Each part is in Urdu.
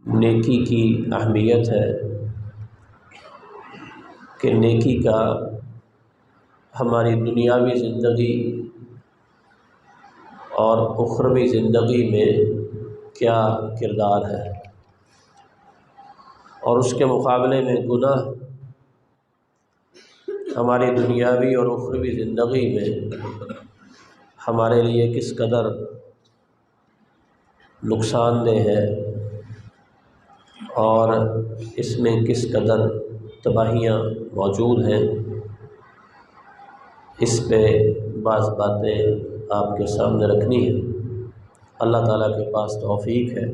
نیکی کی اہمیت ہے کہ نیکی کا ہماری دنیاوی زندگی اور اخروی زندگی میں کیا کردار ہے، اور اس کے مقابلے میں گناہ ہماری دنیاوی اور اخروی زندگی میں ہمارے لیے کس قدر نقصان دہ ہے اور اس میں کس قدر تباہیاں موجود ہیں۔ اس پہ بعض باتیں آپ کے سامنے رکھنی ہے۔ اللہ تعالیٰ کے پاس توفیق ہے،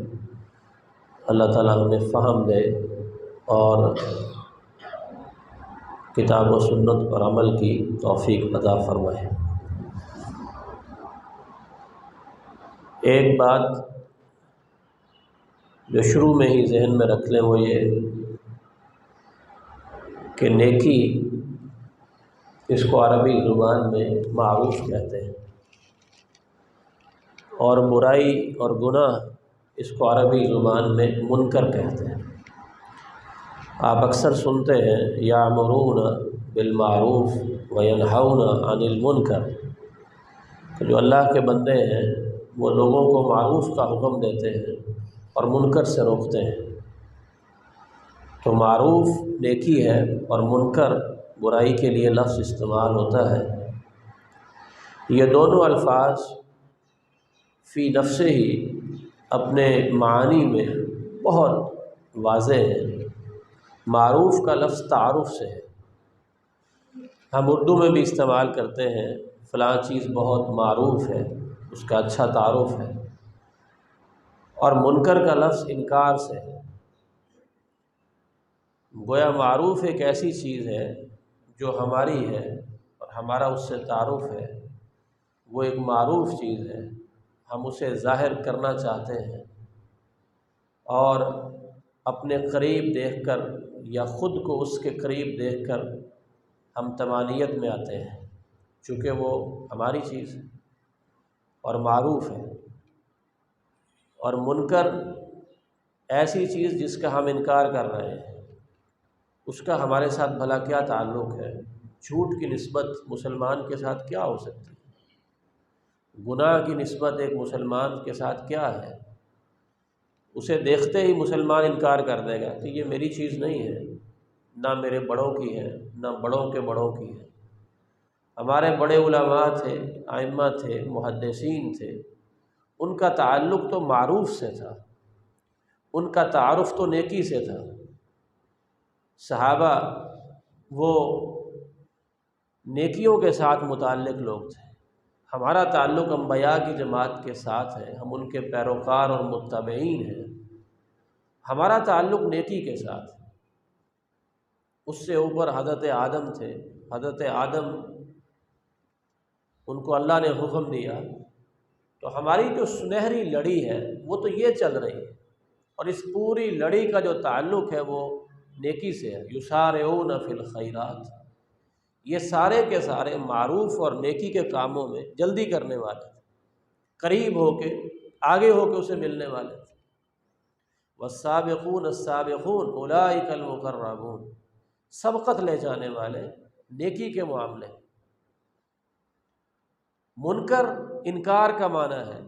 اللہ تعالیٰ ہمیں فہم دے اور کتاب و سنت پر عمل کی توفیق عطا فرمائے۔ ایک بات جو شروع میں ہی ذہن میں رکھ لیں وہ یہ کہ نیکی، اس کو عربی زبان میں معروف کہتے ہیں، اور برائی اور گناہ اس کو عربی زبان میں منکر کہتے ہیں۔ آپ اکثر سنتے ہیں یأمرون بالمعروف وینہون عن المنکر، کہ جو اللہ کے بندے ہیں وہ لوگوں کو معروف کا حکم دیتے ہیں اور منکر سے روکتے ہیں۔ تو معروف نیکی ہے اور منکر برائی کے لیے لفظ استعمال ہوتا ہے۔ یہ دونوں الفاظ فی نفسہ ہی اپنے معانی میں بہت واضح ہیں۔ معروف کا لفظ تعارف سے ہے، ہم اردو میں بھی استعمال کرتے ہیں فلاں چیز بہت معروف ہے، اس کا اچھا تعارف ہے، اور منکر کا لفظ انکار سے ہے۔ گویا معروف ایک ایسی چیز ہے جو ہماری ہے اور ہمارا اس سے تعارف ہے، وہ ایک معروف چیز ہے، ہم اسے ظاہر کرنا چاہتے ہیں اور اپنے قریب دیکھ کر یا خود کو اس کے قریب دیکھ کر ہم طمانینت میں آتے ہیں، چونکہ وہ ہماری چیز ہے اور معروف ہے۔ اور منکر ایسی چیز جس کا ہم انکار کر رہے ہیں، اس کا ہمارے ساتھ بھلا کیا تعلق ہے؟ جھوٹ کی نسبت مسلمان کے ساتھ کیا ہو سکتی ہے؟ گناہ کی نسبت ایک مسلمان کے ساتھ کیا ہے؟ اسے دیکھتے ہی مسلمان انکار کر دے گا کہ یہ میری چیز نہیں ہے، نہ میرے بڑوں کی ہے، نہ بڑوں کے بڑوں کی ہے۔ ہمارے بڑے علماء تھے، ائمہ تھے، محدثین تھے، ان کا تعلق تو معروف سے تھا، ان کا تعارف تو نیکی سے تھا۔ صحابہ وہ نیکیوں کے ساتھ متعلق لوگ تھے۔ ہمارا تعلق انبیاء کی جماعت کے ساتھ ہے، ہم ان کے پیروکار اور متبعین ہیں، ہمارا تعلق نیکی کے ساتھ ہے۔ اس سے اوپر حضرت آدم تھے، حضرت آدم ان کو اللہ نے حکم دیا، تو ہماری جو سنہری لڑی ہے وہ تو یہ چل رہی ہے، اور اس پوری لڑی کا جو تعلق ہے وہ نیکی سے ہے۔ یسارعون فی الخیرات، یہ سارے کے سارے معروف اور نیکی کے کاموں میں جلدی کرنے والے تھے، قریب ہو کے آگے ہو کے اسے ملنے والے تھے۔ والسابقون السابقون اولئک المقربون، سبقت لے جانے والے نیکی کے معاملے۔ منکر انکار کا معنی ہے،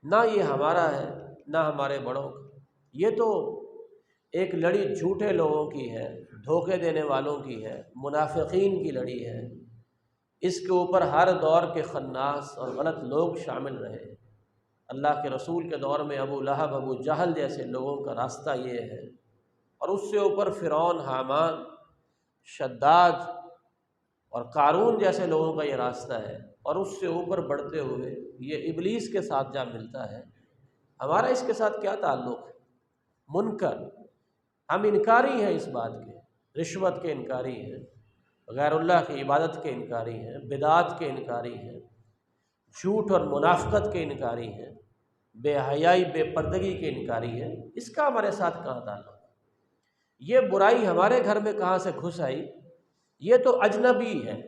نہ یہ ہمارا ہے نہ ہمارے بڑوں کا، یہ تو ایک لڑی جھوٹے لوگوں کی ہے، دھوکے دینے والوں کی ہے، منافقین کی لڑی ہے۔ اس کے اوپر ہر دور کے خناس اور غلط لوگ شامل رہے۔ اللہ کے رسول کے دور میں ابو لہب، ابو جہل جیسے لوگوں کا راستہ یہ ہے، اور اس سے اوپر فرعون، حامان، شداد اور قارون جیسے لوگوں کا یہ راستہ ہے، اور اس سے اوپر بڑھتے ہوئے یہ ابلیس کے ساتھ جا ملتا ہے۔ ہمارا اس کے ساتھ کیا تعلق ہے؟ منکر، ہم انکاری ہیں اس بات کے، رشوت کے انکاری ہیں، غیر اللہ کی عبادت کے انکاری ہیں، بدعات کے انکاری ہیں، جھوٹ اور منافقت کے انکاری ہیں، بے حیائی، بے پردگی کے انکاری ہیں۔ اس کا ہمارے ساتھ کہاں تعلق ہے؟ یہ برائی ہمارے گھر میں کہاں سے گھس آئی؟ یہ تو اجنبی ہے،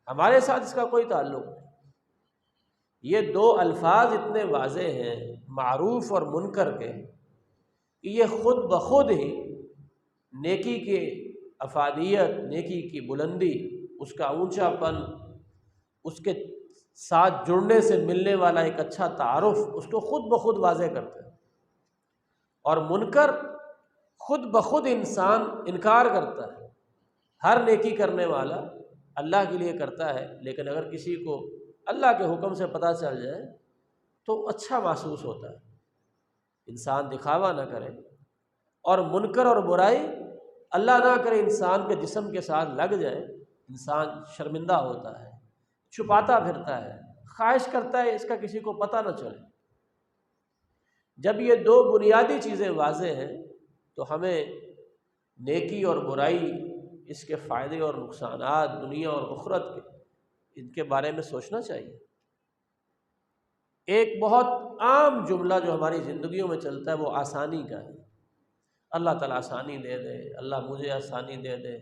ہمارے ساتھ اس کا کوئی تعلق نہیں۔ یہ دو الفاظ اتنے واضح ہیں معروف اور منکر کے، کہ یہ خود بخود ہی نیکی کے افادیت، نیکی کی بلندی، اس کا اونچا پن، اس کے ساتھ جڑنے سے ملنے والا ایک اچھا تعارف اس کو خود بخود واضح کرتا ہے۔ اور منکر خود بخود انسان انکار کرتا ہے۔ ہر نیکی کرنے والا اللہ کے لیے کرتا ہے، لیکن اگر کسی کو اللہ کے حکم سے پتہ چل جائے تو اچھا محسوس ہوتا ہے، انسان دکھاوا نہ کرے۔ اور منکر اور برائی اللہ نہ کرے انسان کے جسم کے ساتھ لگ جائے، انسان شرمندہ ہوتا ہے، چھپاتا پھرتا ہے، خواہش کرتا ہے اس کا کسی کو پتہ نہ چلے۔ جب یہ دو بنیادی چیزیں واضح ہیں تو ہمیں نیکی اور برائی، اس کے فائدے اور نقصانات دنیا اور آخرت کے، ان کے بارے میں سوچنا چاہیے۔ ایک بہت عام جملہ جو ہماری زندگیوں میں چلتا ہے وہ آسانی کا ہے۔ اللہ تعالیٰ آسانی دے دے، اللہ مجھے آسانی دے دے،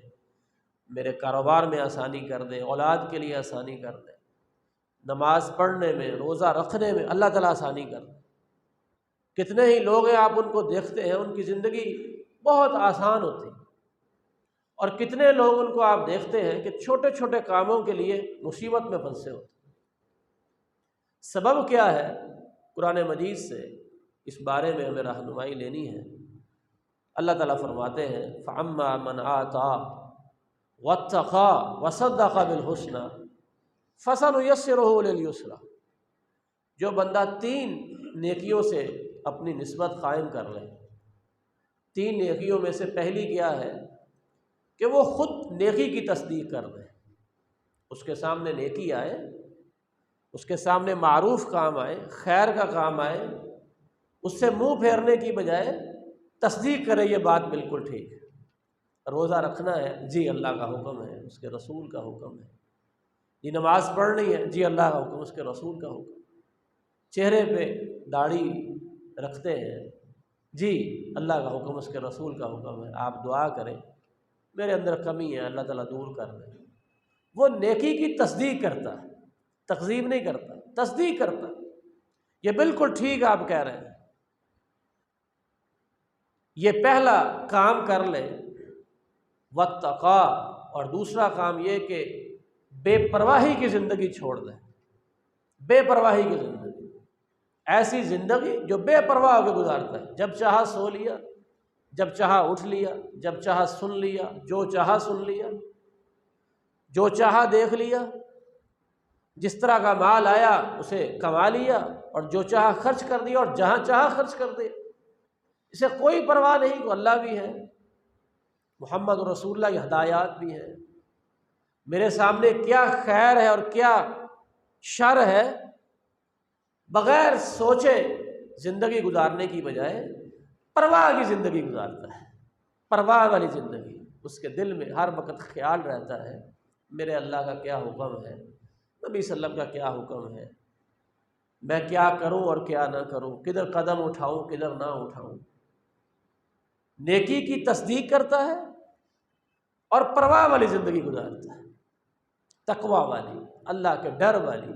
میرے کاروبار میں آسانی کر دے، اولاد کے لیے آسانی کر دے، نماز پڑھنے میں، روزہ رکھنے میں اللہ تعالیٰ آسانی کر دے۔ کتنے ہی لوگ ہیں آپ ان کو دیکھتے ہیں، ان کی زندگی بہت آسان ہوتی ہے، اور کتنے لوگ ان کو آپ دیکھتے ہیں کہ چھوٹے چھوٹے کاموں کے لیے مصیبت میں پھنسے ہوتے ہیں۔ سبب کیا ہے؟ قرآن مجید سے اس بارے میں ہمیں رہنمائی لینی ہے۔ اللہ تعالیٰ فرماتے ہیں فَأَمَّا مَنْ آتَى وَاتَّقَى وَصَدَّقَ بِالْحُسْنَى فَسَنُيَسِّرُهُ لِلْيُسْرَى۔ جو بندہ تین نیکیوں سے اپنی نسبت قائم کر لے، تین نیکیوں میں سے پہلی کیا ہے کہ وہ خود نیکی کی تصدیق کر دے، اس کے سامنے نیکی آئے، اس کے سامنے معروف کام آئے، خیر کا کام آئے، اس سے منہ پھیرنے کی بجائے تصدیق کرے یہ بات بالکل ٹھیک ہے۔ روزہ رکھنا ہے، جی اللہ کا حکم ہے، اس کے رسول کا حکم ہے۔ یہ نماز پڑھنی ہے، جی اللہ کا حکم، اس کے رسول کا حکم۔ چہرے پہ داڑھی رکھتے ہیں، جی اللہ کا حکم، اس کے رسول کا حکم ہے۔ آپ دعا کریں میرے اندر کمی ہے، اللہ تعالیٰ دور کر دے۔ وہ نیکی کی تصدیق کرتا ہے، تکذیب نہیں کرتا، تصدیق کرتا ہے، یہ بالکل ٹھیک آپ کہہ رہے ہیں۔ یہ پہلا کام کر لے، واتقا، اور دوسرا کام یہ کہ بے پرواہی کی زندگی چھوڑ دے، بے پرواہی کی زندگی، ایسی زندگی جو بے پرواہ ہو کے گزارتا ہے، جب چاہا سو لیا، جب چاہا اٹھ لیا، جب چاہا سن لیا، جو چاہا سن لیا، جو چاہا دیکھ لیا، جس طرح کا مال آیا اسے کما لیا، اور جو چاہا خرچ کر دیا، اور جہاں چاہا خرچ کر دیا، اسے کوئی پرواہ نہیں کہ اللہ بھی ہے، محمد رسول اللہ کی ہدایات بھی ہیں، میرے سامنے کیا خیر ہے اور کیا شر ہے، بغیر سوچے زندگی گزارنے کی بجائے پرواہ کی زندگی گزارتا ہے، پرواہ والی زندگی۔ اس کے دل میں ہر وقت خیال رہتا ہے میرے اللہ کا کیا حکم ہے، نبی صلی اللہ علیہ وسلم کا کیا حکم ہے، میں کیا کروں اور کیا نہ کروں، کدھر قدم اٹھاؤں کدھر نہ اٹھاؤں۔ نیکی کی تصدیق کرتا ہے اور پرواہ والی زندگی گزارتا ہے، تقوی والی، اللہ کے ڈر والی،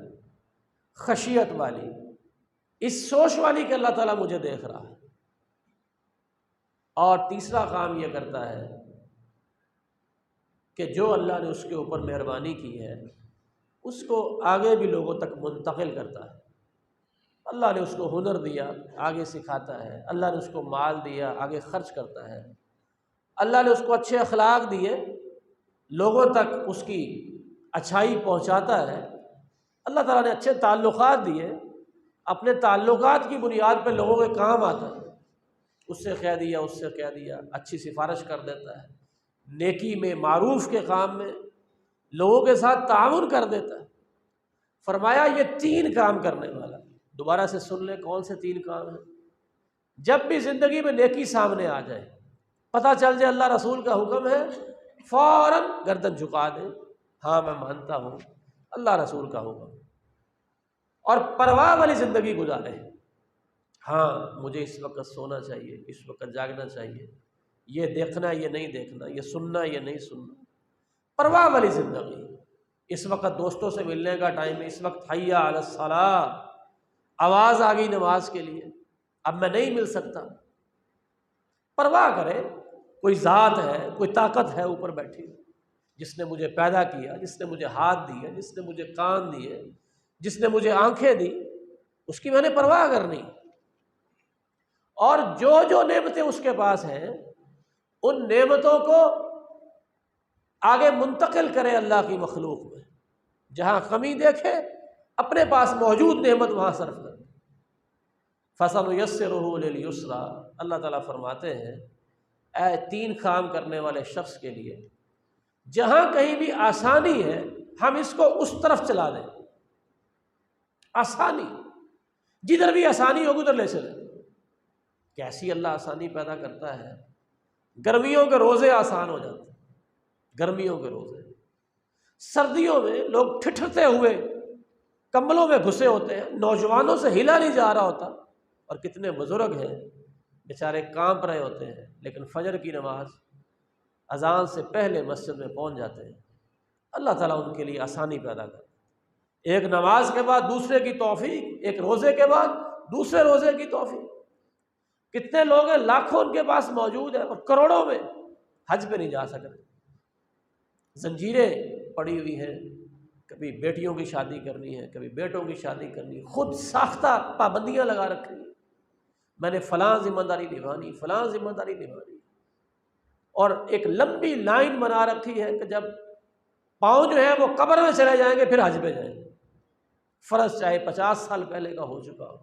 خشیت والی، اس سوچ والی کہ اللہ تعالیٰ مجھے دیکھ رہا ہے۔ اور تیسرا کام یہ کرتا ہے کہ جو اللہ نے اس کے اوپر مہربانی کی ہے اس کو آگے بھی لوگوں تک منتقل کرتا ہے۔ اللہ نے اس کو ہنر دیا، آگے سکھاتا ہے، اللہ نے اس کو مال دیا، آگے خرچ کرتا ہے، اللہ نے اس کو اچھے اخلاق دیے، لوگوں تک اس کی اچھائی پہنچاتا ہے، اللہ تعالیٰ نے اچھے تعلقات دیے، اپنے تعلقات کی بنیاد پہ لوگوں کے کام آتا ہے، اس سے کہہ دیا، اس سے کہہ دیا، اچھی سفارش کر دیتا ہے، نیکی میں، معروف کے کام میں لوگوں کے ساتھ تعاون کر دیتا ہے۔ فرمایا یہ تین کام کرنے والا، دوبارہ سے سن لیں کون سے تین کام ہیں۔ جب بھی زندگی میں نیکی سامنے آ جائے، پتہ چل جائے اللہ رسول کا حکم ہے، فوراً گردن جھکا دیں، ہاں میں مانتا ہوں اللہ رسول کا حکم، اور پرواہ والی زندگی گزارے، ہاں مجھے اس وقت سونا چاہیے، اس وقت جاگنا چاہیے، یہ دیکھنا یہ نہیں دیکھنا، یہ سننا یہ نہیں سننا، پرواہ والی زندگی۔ اس وقت دوستوں سے ملنے کا ٹائم ہے، اس وقت حی علی الصلاۃ، آواز آ گئی نماز کے لیے، اب میں نہیں مل سکتا، پرواہ کرے کوئی ذات ہے، کوئی طاقت ہے اوپر بیٹھی جس نے مجھے پیدا کیا، جس نے مجھے ہاتھ دیے، جس نے مجھے کان دیے، جس نے مجھے آنکھیں دی، اس کی میں نے پرواہ کرنی، اور جو جو نعمتیں اس کے پاس ہیں ان نعمتوں کو آگے منتقل کرے اللہ کی مخلوق میں، جہاں کمی دیکھے اپنے پاس موجود نعمت وہاں صرف کرے۔ فَسَنُيَسِّرُهُ لِلْيُسْرَىٰ، اللہ تعالیٰ فرماتے ہیں اے 3 کام کرنے والے شخص کے لیے جہاں کہیں بھی آسانی ہے ہم اس کو اس طرف چلا دیں۔ آسانی، جدھر بھی آسانی ہوگی ادھر لے چلیں۔ کیسی اللہ آسانی پیدا کرتا ہے، گرمیوں کے روزے آسان ہو جاتے ہیں، گرمیوں کے روزے، سردیوں میں لوگ ٹھٹھرتے ہوئے کمبلوں میں گھسے ہوتے ہیں، نوجوانوں سے ہلا نہیں جا رہا ہوتا، اور کتنے بزرگ ہیں بیچارے کانپ رہے ہوتے ہیں لیکن فجر کی نماز اذان سے پہلے مسجد میں پہنچ جاتے ہیں۔ اللہ تعالیٰ ان کے لیے آسانی پیدا کرتا ہے، ایک نماز کے بعد دوسرے کی توفیق، ایک روزے کے بعد دوسرے روزے کی توفیق۔ کتنے لوگ ہیں، لاکھوں ان کے پاس موجود ہیں اور کروڑوں میں حج پہ نہیں جا سک رہے، زنجیریں پڑی ہوئی ہیں، کبھی بیٹیوں کی شادی کرنی ہے، کبھی بیٹوں کی شادی کرنی ہے، خود ساختہ پابندیاں لگا رکھی ہیں، میں نے فلاں ذمہ داری نبھانی، فلاں ذمہ داری نبھانی، اور ایک لمبی لائن بنا رکھی ہے کہ جب پاؤں جو ہے وہ قبر میں چلے جائیں گے پھر حج پہ جائیں گے، فرض چاہے 50 سال پہلے کا ہو چکا ہو۔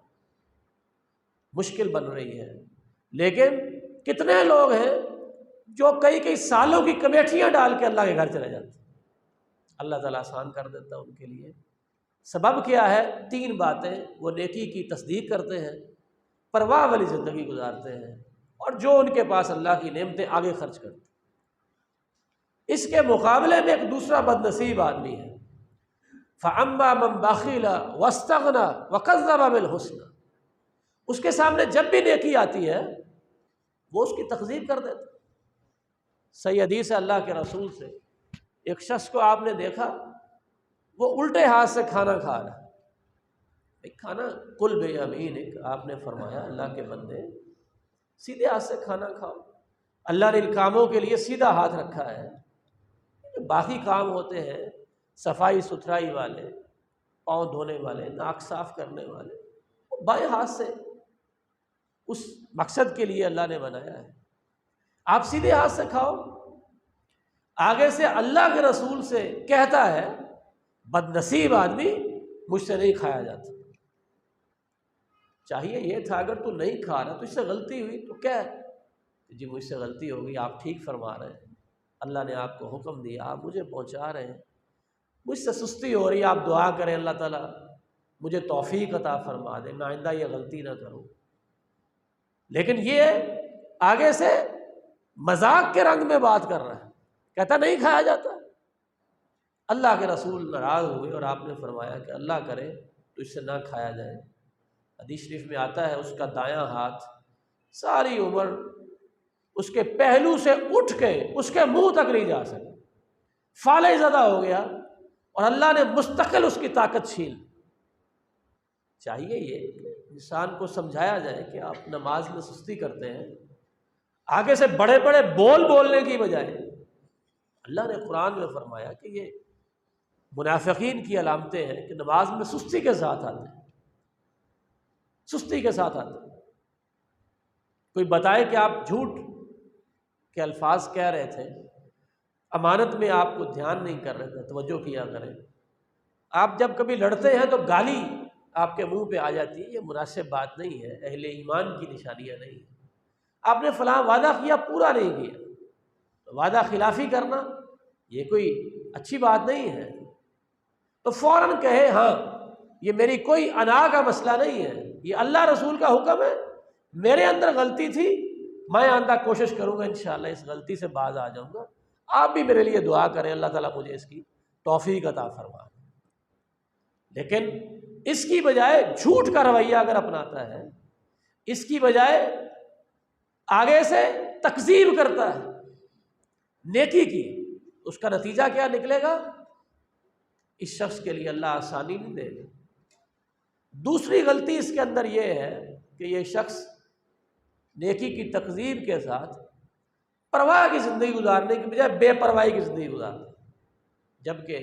مشکل بن رہی ہے، لیکن کتنے لوگ ہیں جو کئی سالوں کی کمیٹیاں ڈال کے اللہ کے گھر چلے جاتے ہیں، اللہ تعالیٰ آسان کر دیتا ہے ان کے لیے۔ سبب کیا ہے؟ 3 باتیں، وہ نیکی کی تصدیق کرتے ہیں، پرواہ والی زندگی گزارتے ہیں، اور جو ان کے پاس اللہ کی نعمتیں آگے خرچ کرتے ہیں۔ اس کے مقابلے میں ایک دوسرا بد نصیب آدمی ہے، فَأَمَّا مَن بَخِلَ وَاسْتَغْنَىٰ وَكَذَّبَ بِالْحُسْنَىٰ، اس کے سامنے جب بھی نیکی آتی ہے وہ اس کی تکذیب کر دیتا۔ صحیح حدیث ہے اللہ کے رسول سے، ایک شخص کو آپ نے دیکھا وہ الٹے ہاتھ سے کھانا کھا رہا ہے، کھانا کل بے یمینک، آپ نے فرمایا اللہ کے بندے سیدھے ہاتھ سے کھانا کھاؤ، اللہ نے ان کاموں کے لیے سیدھا ہاتھ رکھا ہے، باقی کام ہوتے ہیں صفائی ستھرائی والے، پاؤں دھونے والے، ناک صاف کرنے والے، وہ بائیں ہاتھ سے اس مقصد کے لیے اللہ نے بنایا ہے، آپ سیدھے ہاتھ سے کھاؤ۔ آگے سے اللہ کے رسول سے کہتا ہے بد نصیب آدمی مجھ سے نہیں کھایا جاتا۔ چاہیے یہ تھا اگر تو نہیں کھا رہا تو اس سے غلطی ہوئی تو کیا ہے، جی مجھ سے غلطی ہو گئی، آپ ٹھیک فرما رہے ہیں، اللہ نے آپ کو حکم دیا، آپ مجھے پہنچا رہے ہیں، مجھ سے سستی ہو رہی ہے، آپ دعا کریں اللہ تعالیٰ مجھے توفیق عطا فرما دے، میں آئندہ یہ غلطی نہ کروں۔ لیکن یہ آگے سے مذاق کے رنگ میں بات کر رہا ہے، کہتا نہیں کھایا جاتا۔ اللہ کے رسول ناراض ہوئے اور آپ نے فرمایا کہ اللہ کرے تو اس سے نہ کھایا جائے۔ حدیث شریف میں آتا ہے اس کا دایاں ہاتھ ساری عمر اس کے پہلو سے اٹھ کے اس کے منہ تک نہیں جا سکے، فالح زدہ ہو گیا، اور اللہ نے مستقل اس کی طاقت چھین۔ چاہیے یہ کہ انسان کو سمجھایا جائے کہ آپ نماز میں سستی کرتے ہیں، آگے سے بڑے بڑے بول بولنے کی بجائے اللہ نے قرآن میں فرمایا کہ یہ منافقین کی علامتیں ہیں کہ نماز میں سستی کے ساتھ آتے ہیں، سستی کے ساتھ آتے ہیں۔ کوئی بتائے کہ آپ جھوٹ کے الفاظ کہہ رہے تھے، امانت میں آپ کو دھیان نہیں کر رہے تھے، توجہ کیا کریں۔ آپ جب کبھی لڑتے ہیں تو گالی آپ کے منہ پہ آ جاتی ہے، یہ مناسب بات نہیں ہے، اہل ایمان کی نشانیاں نہیں ہیں۔ آپ نے فلاں وعدہ کیا پورا نہیں کیا، تو وعدہ خلافی کرنا یہ کوئی اچھی بات نہیں ہے، تو فوراً کہے ہاں یہ میری کوئی انا کا مسئلہ نہیں ہے، یہ اللہ رسول کا حکم ہے، میرے اندر غلطی تھی، میں آئندہ کوشش کروں گا انشاءاللہ اس غلطی سے باز آ جاؤں گا، آپ بھی میرے لیے دعا کریں اللہ تعالیٰ مجھے اس کی توفیق عطا فرمائے۔ لیکن اس کی بجائے جھوٹ کا رویہ اگر اپناتا ہے، اس کی بجائے آگے سے تکذیب کرتا ہے نیکی کی، اس کا نتیجہ کیا نکلے گا؟ اس شخص کے لیے اللہ آسانی نہیں دے گا۔ دوسری غلطی اس کے اندر یہ ہے کہ یہ شخص نیکی کی تقزیب کے ساتھ پرواہ کی زندگی گزارنے کی بجائے بے پرواہی کی زندگی گزارتے ہیں، جبکہ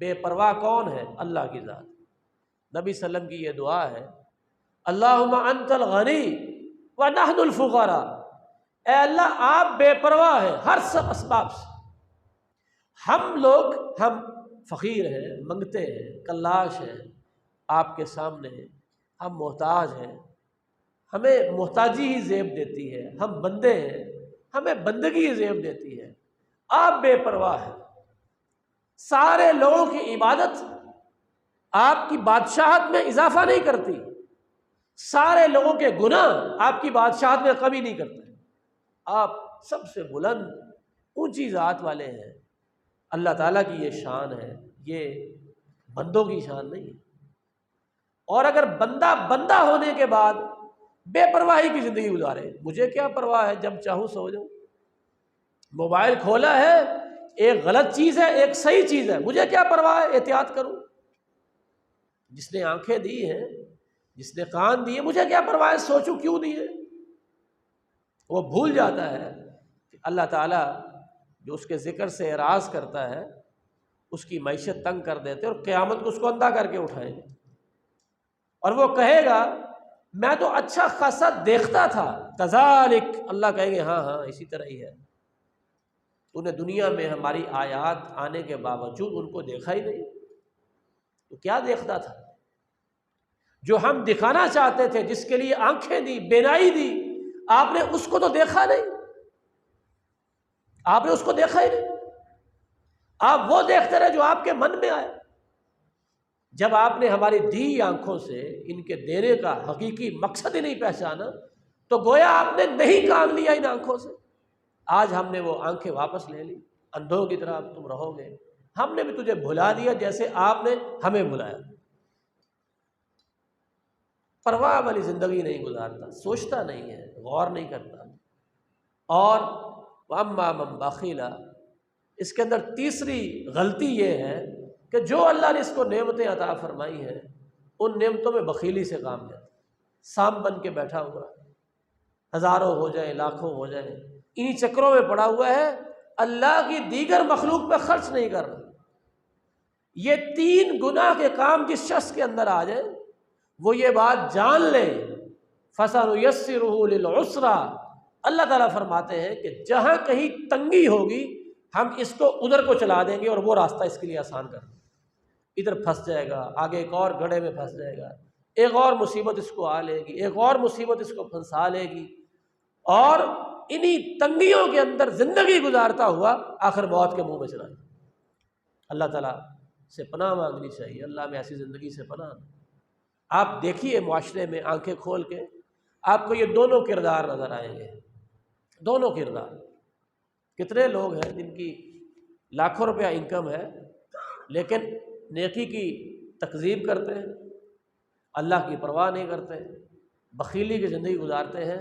بے پرواہ کون ہے؟ اللہ کی ذات۔ نبی صلی اللہ علیہ وسلم کی یہ دعا ہے، اللہم انت الغنی ونحن الفقراء، اے اللہ آپ بے پرواہ ہیں ہر سب اسباب سے، ہم فقیر ہیں، منگتے ہیں، کلاش ہیں آپ کے سامنے، ہم محتاج ہیں، ہمیں محتاجی ہی زیب دیتی ہے، ہم بندے ہیں، ہمیں بندگی ہی زیب دیتی ہے، آپ بے پرواہ ہیں۔ سارے لوگوں کی عبادت آپ کی بادشاہت میں اضافہ نہیں کرتی، سارے لوگوں کے گناہ آپ کی بادشاہت میں کمی نہیں کرتے، آپ سب سے بلند اونچی ذات والے ہیں۔ اللہ تعالیٰ کی یہ شان ہے، یہ بندوں کی شان نہیں ہے۔ اور اگر بندہ ہونے کے بعد بے پرواہی کی زندگی گزارے، مجھے کیا پرواہ ہے، جب چاہوں سو جاؤں، موبائل کھولا ہے ایک غلط چیز ہے ایک صحیح چیز ہے، مجھے کیا پرواہ ہے، احتیاط کروں۔ جس نے آنکھیں دی ہیں، جس نے کان دیے، مجھے کیا پرواہ ہے، سوچوں کیوں دیے۔ وہ بھول جاتا ہے کہ اللہ تعالیٰ جو اس کے ذکر سے اعراض کرتا ہے اس کی معیشت تنگ کر دیتے اور قیامت کو اس کو اندھا کر کے اٹھائیں گے، اور وہ کہے گا میں تو اچھا خاصا دیکھتا تھا، کذالک، اللہ کہیں گے ہاں ہاں اسی طرح ہی ہے، تو نے دنیا میں ہماری آیات آنے کے باوجود ان کو دیکھا ہی نہیں، تو کیا دیکھتا تھا؟ جو ہم دکھانا چاہتے تھے، جس کے لیے آنکھیں دی، بینائی دی، آپ نے اس کو تو دیکھا نہیں، آپ نے اس کو دیکھا ہی نہیں، آپ وہ دیکھتے رہے جو آپ کے من میں آئے۔ جب آپ نے ہماری دی آنکھوں سے ان کے دینے کا حقیقی مقصد ہی نہیں پہچانا تو گویا آپ نے نہیں کام لیا ان آنکھوں سے۔ آج ہم نے وہ آنکھیں واپس لے لی، اندھوں کی طرح تم رہو گے، ہم نے بھی تجھے بھلا دیا جیسے آپ نے ہمیں بھلایا۔ پرواہ والی زندگی نہیں گزارتا، سوچتا نہیں ہے، غور نہیں کرتا۔ اور وَأَمَّا مَن بَخِلَ، اس کے اندر تیسری غلطی یہ ہے کہ جو اللہ نے اس کو نعمتیں عطا فرمائی ہیں ان نعمتوں میں بخیلی سے کام لیتا، سام بن کے بیٹھا ہوا ہے، ہزاروں ہو جائیں، لاکھوں ہو جائیں، انہی چکروں میں پڑا ہوا ہے، اللہ کی دیگر مخلوق پہ خرچ نہیں کر رہا۔ یہ تین گناہ کے کام جس شخص کے اندر آ جائیں وہ یہ بات جان لے، فَسَنُيَسِّرُهُ لِلْعُسْرَىٰ، اللہ تعالیٰ فرماتے ہیں کہ جہاں کہیں تنگی ہوگی ہم اس کو ادھر کو چلا دیں گے اور وہ راستہ اس کے لیے آسان کر دیں گے۔ ادھر پھنس جائے گا، آگے ایک اور گڑھے میں پھنس جائے گا، ایک اور مصیبت اس کو آ لے گی، ایک اور مصیبت اس کو پھنسا لے گی، اور انہی تنگیوں کے اندر زندگی گزارتا ہوا آخر موت کے منہ میں چلا جائے۔ اللہ تعالیٰ سے پناہ مانگنی چاہیے، اللہ میں ایسی زندگی سے پناہ۔ آپ دیکھیے معاشرے میں آنکھیں کھول کے آپ کو یہ دونوں کردار نظر آئیں گے، دونوں کردار۔ کتنے لوگ ہیں جن کی لاکھوں روپیہ انکم ہے لیکن نیکی کی تکذیب کرتے ہیں، اللہ کی پرواہ نہیں کرتے، بخیلی کی زندگی گزارتے ہیں،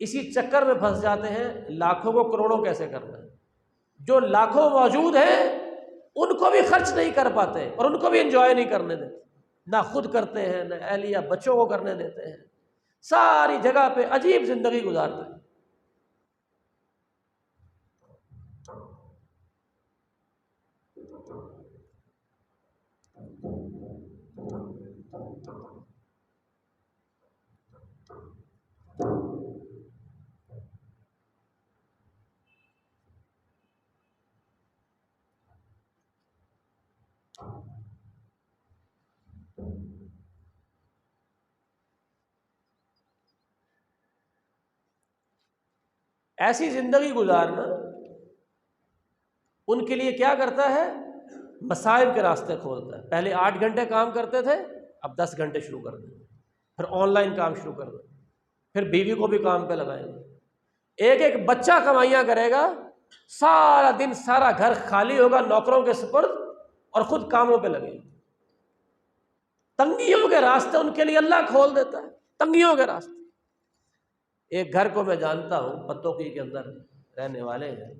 اسی چکر میں پھنس جاتے ہیں لاکھوں کو کروڑوں کیسے کرنا ہے۔ جو لاکھوں موجود ہیں ان کو بھی خرچ نہیں کر پاتے اور ان کو بھی انجوائے نہیں کرنے دیتے، نہ خود کرتے ہیں نہ اہلیہ بچوں کو کرنے دیتے ہیں، ساری جگہ پہ عجیب زندگی گزارتے ہیں۔ ایسی زندگی گزارنا ان کے لیے کیا کرتا ہے؟ مصائب کے راستے کھولتا ہے۔ پہلے 8 گھنٹے کام کرتے تھے، اب 10 گھنٹے شروع کر دیں گے، پھر آن لائن کام شروع کر دیں، پھر بیوی کو بھی کام پہ لگائیں گے، ایک ایک بچہ کمائیاں کرے گا، سارا دن سارا گھر خالی ہوگا نوکروں کے سپرد، اور خود کاموں پہ لگے گا۔ تنگیوں کے راستے ان کے لیے اللہ کھول دیتا ہے، تنگیوں کے راستے۔ ایک گھر کو میں جانتا ہوں، پتوکی کے اندر رہنے والے ہیں،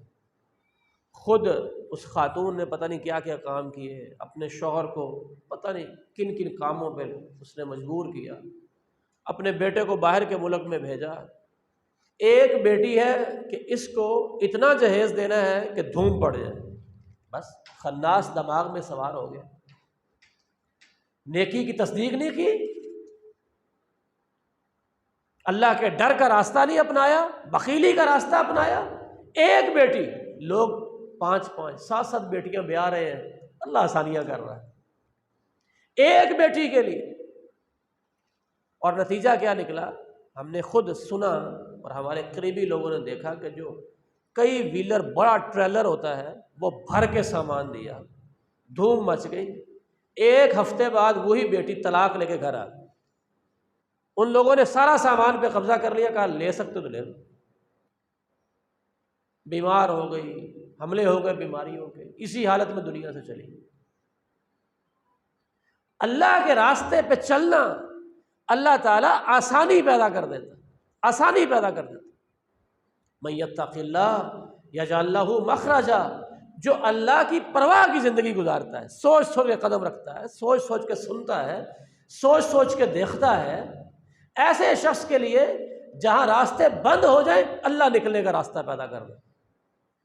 خود اس خاتون نے پتہ نہیں کیا کیا کام کیے، اپنے شوہر کو پتہ نہیں کن کن کاموں پہ اس نے مجبور کیا، اپنے بیٹے کو باہر کے ملک میں بھیجا، ایک بیٹی ہے کہ اس کو اتنا جہیز دینا ہے کہ دھوم پڑ جائے، بس خناس دماغ میں سوار ہو گیا، نیکی کی تصدیق نہیں کی، اللہ کے ڈر کا راستہ نہیں اپنایا، بخیلی کا راستہ اپنایا۔ ایک بیٹی، لوگ 5 7 بیٹیاں بیاہ رہے ہیں، اللہ آسانیاں کر رہا ہے ایک بیٹی کے لیے۔ اور نتیجہ کیا نکلا؟ ہم نے خود سنا اور ہمارے قریبی لوگوں نے دیکھا کہ جو کئی ویلر بڑا ٹریلر ہوتا ہے وہ بھر کے سامان دیا، دھوم مچ گئی۔ 1 ہفتے بعد وہی بیٹی طلاق لے کے گھر آ گئی۔ ان لوگوں نے سارا سامان پہ قبضہ کر لیا، کہا لے سکتے تو لے لو۔ بیمار ہو گئی، حملے ہو گئے بیماریوں کے، اسی حالت میں دنیا سے چلی۔ اللہ کے راستے پہ چلنا اللہ تعالیٰ آسانی پیدا کر دیتا، آسانی پیدا کر دیتا۔ من یتق اللہ یجعل لہ مخرجا، جو اللہ کی پرواہ کی زندگی گزارتا ہے، سوچ سوچ کے قدم رکھتا ہے، سوچ سوچ کے سنتا ہے، سوچ سوچ کے دیکھتا ہے، ایسے شخص کے لیے جہاں راستے بند ہو جائیں اللہ نکلنے کا راستہ پیدا کر دے،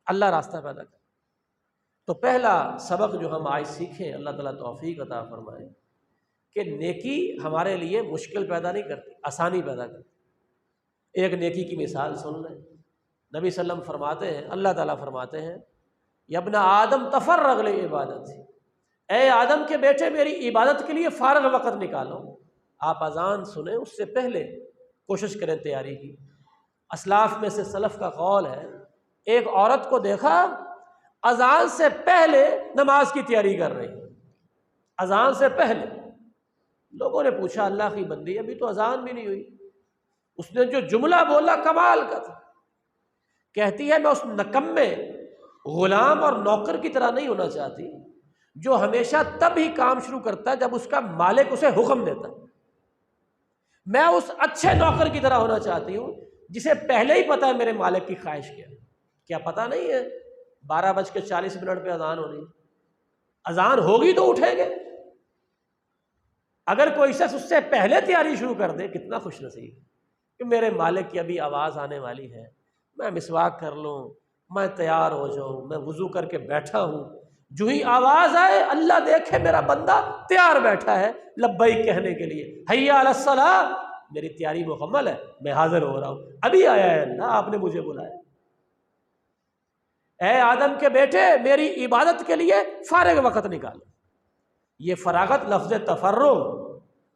اللہ راستہ پیدا کر۔ تو پہلا سبق جو ہم آج سیکھیں، اللہ تعالیٰ توفیق عطا فرمائے، کہ نیکی ہمارے لیے مشکل پیدا نہیں کرتی، آسانی پیدا کرتی۔ ایک نیکی کی مثال سن لیں، نبی صلی اللہ علیہ وسلم فرماتے ہیں، اللہ تعالیٰ فرماتے ہیں، یا ابن آدم تفرغ لعبادت، اے آدم کے بیٹے میری عبادت کے لیے فارغ وقت نکالو۔ آپ اذان سنیں اس سے پہلے کوشش کریں تیاری کی۔ اسلاف میں سے سلف کا قول ہے، ایک عورت کو دیکھا اذان سے پہلے نماز کی تیاری کر رہی، اذان سے پہلے۔ لوگوں نے پوچھا اللہ کی بندی ابھی تو اذان بھی نہیں ہوئی، اس نے جو جملہ بولا کمال کا تھا، کہتی ہے میں اس نکمے غلام اور نوکر کی طرح نہیں ہونا چاہتی جو ہمیشہ تب ہی کام شروع کرتا ہے جب اس کا مالک اسے حکم دیتا ہے، میں اس اچھے نوکر کی طرح ہونا چاہتی ہوں جسے پہلے ہی پتا ہے میرے مالک کی خواہش کیا پتہ نہیں ہے 12:40 پہ اذان ہو رہی، اذان ہوگی تو اٹھیں گے۔ اگر کوئی شخص اس سے پہلے تیاری شروع کر دے، کتنا خوش نصیب کہ میرے مالک کی ابھی آواز آنے والی ہے، میں مسواک کر لوں، میں تیار ہو جاؤں، میں وضو کر کے بیٹھا ہوں، جو ہی آواز آئے اللہ دیکھے میرا بندہ تیار بیٹھا ہے لبیک کہنے کے لیے، حیا علی الصلاۃ، میری تیاری مکمل ہے، میں حاضر ہو رہا ہوں، ابھی آیا ہے اللہ، آپ نے مجھے بلایا۔ اے آدم کے بیٹے میری عبادت کے لیے فارغ وقت نکالو۔ یہ فراغت لفظ تفرغ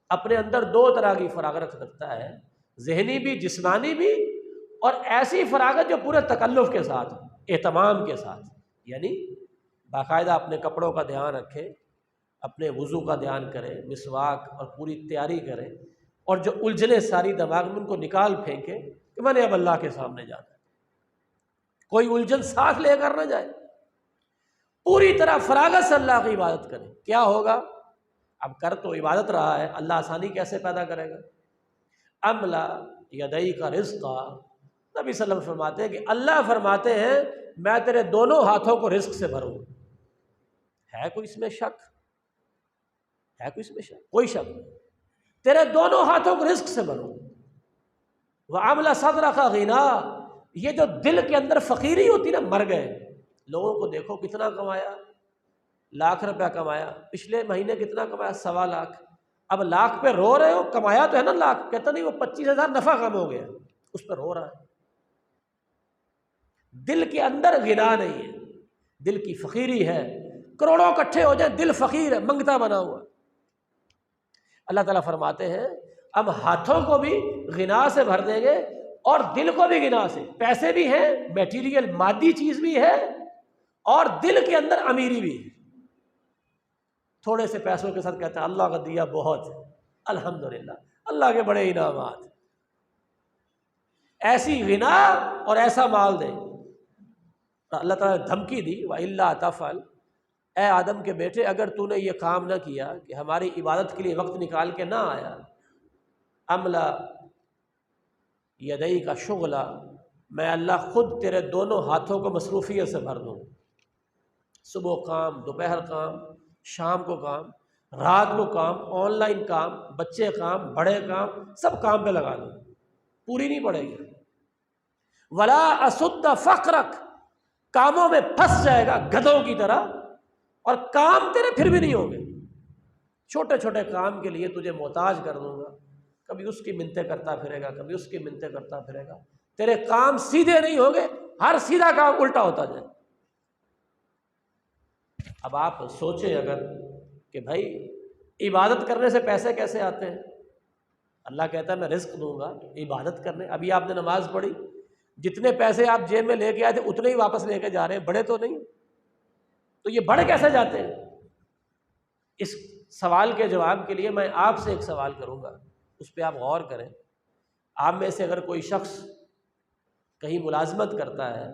اپنے اندر 2 طرح کی فراغت رکھتا ہے، ذہنی بھی جسمانی بھی، اور ایسی فراغت جو پورے تکلف کے ساتھ، اہتمام کے ساتھ، یعنی باقاعدہ اپنے کپڑوں کا دھیان رکھے، اپنے وضو کا دھیان کرے، مسواک اور پوری تیاری کرے، اور جو الجھنے ساری دماغ میں ان کو نکال پھینکے کہ میں نے اب اللہ کے سامنے جانا ہے، کوئی الجھن ساتھ لے کر نہ جائے، پوری طرح فراغت سے اللہ کی عبادت کرے۔ کیا ہوگا؟ اب کر تو عبادت رہا ہے، اللہ آسانی کیسے پیدا کرے گا؟ املا یدئی کا رزق، نبی صلی اللہ علیہ وسلم فرماتے ہیں کہ اللہ فرماتے ہیں میں تیرے دونوں ہاتھوں کو رزق سے بھروں۔ ہے کوئی اس میں شک؟ ہے کوئی اس میں شک؟ کوئی شک نہیں، تیرے دونوں ہاتھوں کو رزق سے بھروں۔ وَعَمْلَ صَدْرَكَ غِنَا، یہ جو دل کے اندر فقیری ہوتی نا، مر گئے لوگوں کو دیکھو کتنا کمایا، ₹1,00,000 کمایا، پچھلے مہینے کتنا کمایا، 1.25 لاکھ، اب لاکھ پہ رو رہے ہو، کمایا تو ہے نا لاکھ، کہتا نہیں وہ 25,000 نفع کم ہو گیا، اس پہ رو رہا ہے۔ دل کے اندر غنا نہیں ہے، دل کی فقیری ہے، کروڑوں اکٹھے ہو جائیں دل فقیر ہے، منگتا بنا ہوا۔ اللہ تعالیٰ فرماتے ہیں اب ہاتھوں کو بھی غنا سے بھر دیں گے اور دل کو بھی غنا سے، پیسے بھی ہیں، میٹیریل مادی چیز بھی ہے، اور دل کے اندر امیری بھی ہے۔ تھوڑے سے پیسوں کے ساتھ کہتا ہے اللہ کا دیا بہت ہے، الحمدللہ اللہ کے بڑے انعامات، ایسی غنا اور ایسا مال دے۔ اللہ تعالیٰ نے دھمکی دی وَإِلَّا تَفْعَلْ، اے آدم کے بیٹے اگر تو نے یہ کام نہ کیا کہ ہماری عبادت کے لیے وقت نکال کے نہ آیا، املا یدئی کا شغلہ، میں اللہ خود تیرے دونوں ہاتھوں کو مصروفیت سے بھر دوں، صبح کام، دوپہر کام، شام کو کام، رات کو کام، آن لائن کام، بچے کام، بڑے کام، سب کام پہ لگا دوں، پوری نہیں پڑے گی۔ ولا اسد فقرک، کاموں میں پھنس جائے گا گدھوں کی طرح، اور کام تیرے پھر بھی نہیں ہوں گے، چھوٹے چھوٹے کام کے لیے تجھے محتاج کر دوں گا، کبھی اس کی منتیں کرتا پھرے گا، کبھی اس کی منتیں کرتا پھرے گا، تیرے کام سیدھے نہیں ہوں گے، ہر سیدھا کام الٹا ہوتا جائے۔ اب آپ سوچیں اگر کہ بھائی عبادت کرنے سے پیسے کیسے آتے ہیں؟ اللہ کہتا ہے میں رزق دوں گا عبادت کرنے۔ ابھی آپ نے نماز پڑھی، جتنے پیسے آپ جیب میں لے کے آئے تھے اتنے ہی واپس لے کے جا رہے ہیں، بڑے تو نہیں، تو یہ بڑھ کیسے جاتے ہیں؟ اس سوال کے جواب کے لیے میں آپ سے ایک سوال کروں گا، اس پہ آپ غور کریں۔ آپ میں سے اگر کوئی شخص کہیں ملازمت کرتا ہے،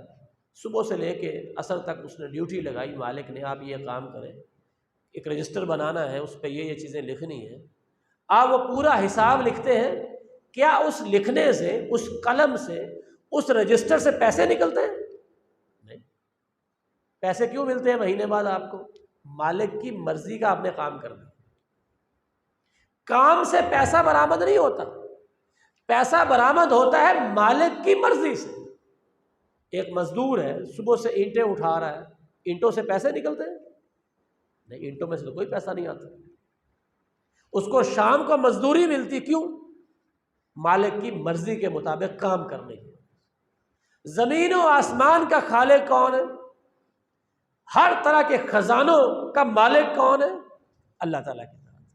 صبح سے لے کے عصر تک اس نے ڈیوٹی لگائی، مالک نے آپ یہ کام کریں، ایک رجسٹر بنانا ہے، اس پہ یہ چیزیں لکھنی ہیں، آپ وہ پورا حساب لکھتے ہیں، کیا اس لکھنے سے، اس قلم سے، اس رجسٹر سے پیسے نکلتے ہیں؟ نہیں۔ پیسے کیوں ملتے ہیں مہینے بعد آپ کو؟ مالک کی مرضی کا آپ نے کام کرنا۔ کام سے پیسہ برآمد نہیں ہوتا، پیسہ برآمد ہوتا ہے مالک کی مرضی سے۔ ایک مزدور ہے، صبح سے اینٹیں اٹھا رہا ہے، اینٹوں سے پیسے نکلتے ہیں؟ نہیں، اینٹوں میں سے تو کوئی پیسہ نہیں آتا۔ اس کو شام کو مزدوری ملتی، کیوں؟ مالک کی مرضی کے مطابق کام کرنے کی۔ زمین و آسمان کا خالق کون ہے؟ ہر طرح کے خزانوں کا مالک کون ہے؟ اللہ تعالیٰ کی ذات،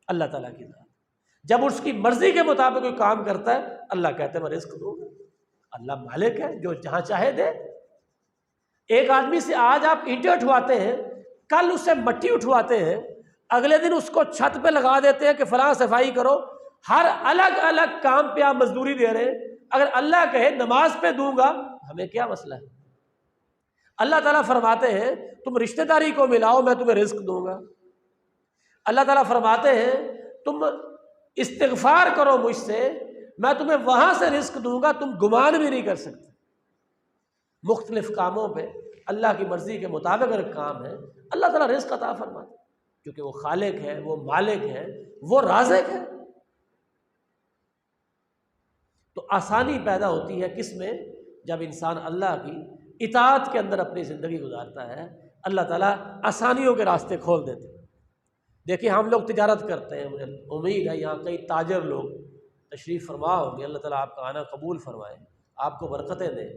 اللہ تعالیٰ کی ذات۔ جب اس کی مرضی کے مطابق کوئی کام کرتا ہے، اللہ کہتے ہیں میں رزق دوں گا۔ اللہ مالک ہے، جو جہاں چاہے دے۔ ایک آدمی سے آج آپ اینٹیں اٹھواتے ہیں، کل اس سے مٹی اٹھواتے ہیں، اگلے دن اس کو چھت پہ لگا دیتے ہیں کہ فلاں صفائی کرو، ہر الگ الگ کام پہ آپ مزدوری دے رہے ہیں۔ اگر اللہ کہے نماز پہ دوں گا، ہمیں کیا مسئلہ ہے؟ اللہ تعالیٰ فرماتے ہیں تم رشتہ داری کو ملاؤ، میں تمہیں رزق دوں گا۔ اللہ تعالیٰ فرماتے ہیں تم استغفار کرو مجھ سے، میں تمہیں وہاں سے رزق دوں گا، تم گمان بھی نہیں کر سکتے۔ مختلف کاموں پہ اللہ کی مرضی کے مطابق اگر کام ہے، اللہ تعالیٰ رزق عطا فرماتے ہیں، کیونکہ وہ خالق ہے، وہ مالک ہے، وہ رازق ہے۔ تو آسانی پیدا ہوتی ہے کس میں؟ جب انسان اللہ کی اطاعت کے اندر اپنی زندگی گزارتا ہے، اللہ تعالیٰ آسانیوں کے راستے کھول دیتے ہیں۔ دیکھیں ہم لوگ تجارت کرتے ہیں، مجھے امید ہے یہاں کئی تاجر لوگ تشریف فرما ہوں گے، اللہ تعالیٰ آپ کا آنا قبول فرمائے، آپ کو برکتیں دیں۔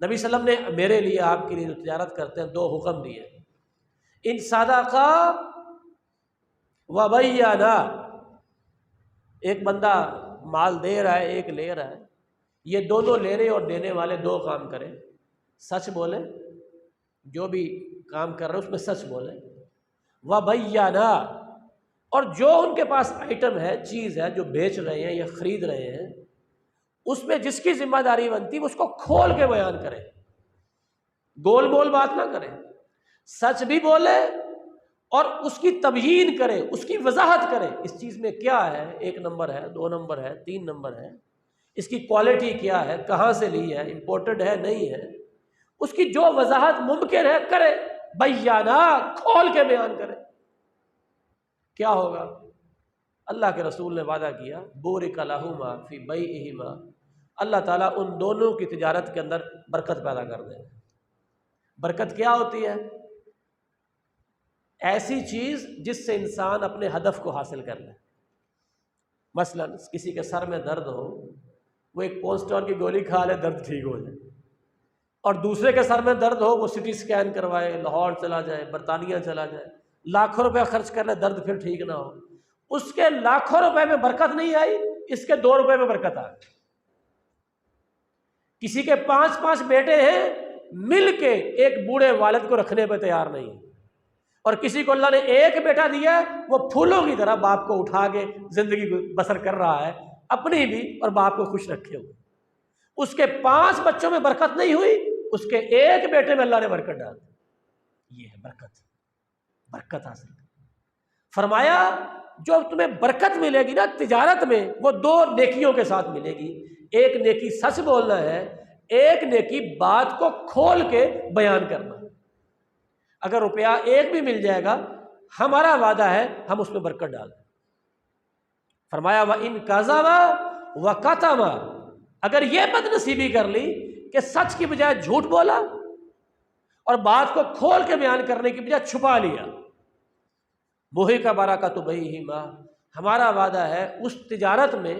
نبی صلی اللہ علیہ وسلم نے میرے لیے، آپ کے لیے جو تجارت کرتے ہیں، 2 حکم دیے: ان صدقہ و بینا، ایک بندہ مال دے رہا ہے، ایک لے رہا ہے، یہ دونوں لینے اور دینے والے 2 کام کریں، سچ بولیں، جو بھی کام کر رہے ہیں اس میں سچ بولیں، وَبَيَّنَا، اور جو ان کے پاس آئٹم ہے، چیز ہے جو بیچ رہے ہیں یا خرید رہے ہیں، اس میں جس کی ذمہ داری بنتی ہے اس کو کھول کے بیان کریں، گول بول بات نہ کریں، سچ بھی بولے اور اس کی تبیین کرے، اس کی وضاحت کرے، اس چیز میں کیا ہے، 1 نمبر ہے، 2 نمبر ہے، 3 نمبر ہے، اس کی کوالٹی کیا ہے، کہاں سے لی ہے، امپورٹڈ ہے نہیں ہے، اس کی جو وضاحت ممکن ہے کرے، بیانہ، کھول کے بیان کرے۔ کیا ہوگا؟ اللہ کے رسول نے وعدہ کیا، بورک لہما فی بیعہما، اللہ تعالیٰ ان دونوں کی تجارت کے اندر برکت پیدا کر دے۔ برکت کیا ہوتی ہے؟ ایسی چیز جس سے انسان اپنے ہدف کو حاصل کر لے۔ مثلا کسی کے سر میں درد ہو، وہ ایک پونسٹون کی گولی کھا لے، درد ٹھیک ہو جائے، اور دوسرے کے سر میں درد ہو، وہ سٹی سکین کروائے، لاہور چلا جائے، برطانیہ چلا جائے، لاکھوں روپے خرچ کر لے، درد پھر ٹھیک نہ ہو، اس کے لاکھوں روپے میں برکت نہیں آئی، اس کے 2 روپے میں برکت آ گئی۔ کسی کے 5 بیٹے ہیں، مل کے ایک بوڑھے والد کو رکھنے پہ تیار نہیں، اور کسی کو اللہ نے 1 بیٹا دیا، وہ پھولوں کی طرح باپ کو اٹھا کے زندگی بسر کر رہا ہے، اپنی بھی اور باپ کو خوش رکھے ہوئے۔ اس کے 5 بچوں میں برکت نہیں ہوئی، اس کے 1 بیٹے میں اللہ نے برکت ڈال دی۔ یہ ہے برکت، برکت حاصل کر۔ فرمایا جو تمہیں برکت ملے گی نا تجارت میں، وہ 2 نیکیوں کے ساتھ ملے گی، ایک نیکی سچ بولنا ہے، ایک نیکی بات کو کھول کے بیان کرنا۔ اگر روپیہ 1 بھی مل جائے گا، ہمارا وعدہ ہے ہم اس میں برکت ڈال دیں۔ فرمایا وَإِن كَذَبَ وَكَتَمَ، اگر یہ بد نصیبی کر لی کہ سچ کی بجائے جھوٹ بولا اور بات کو کھول کے بیان کرنے کی بجائے چھپا لیا، بوہی کا برکت بہی ہی ماں، ہمارا وعدہ ہے اس تجارت میں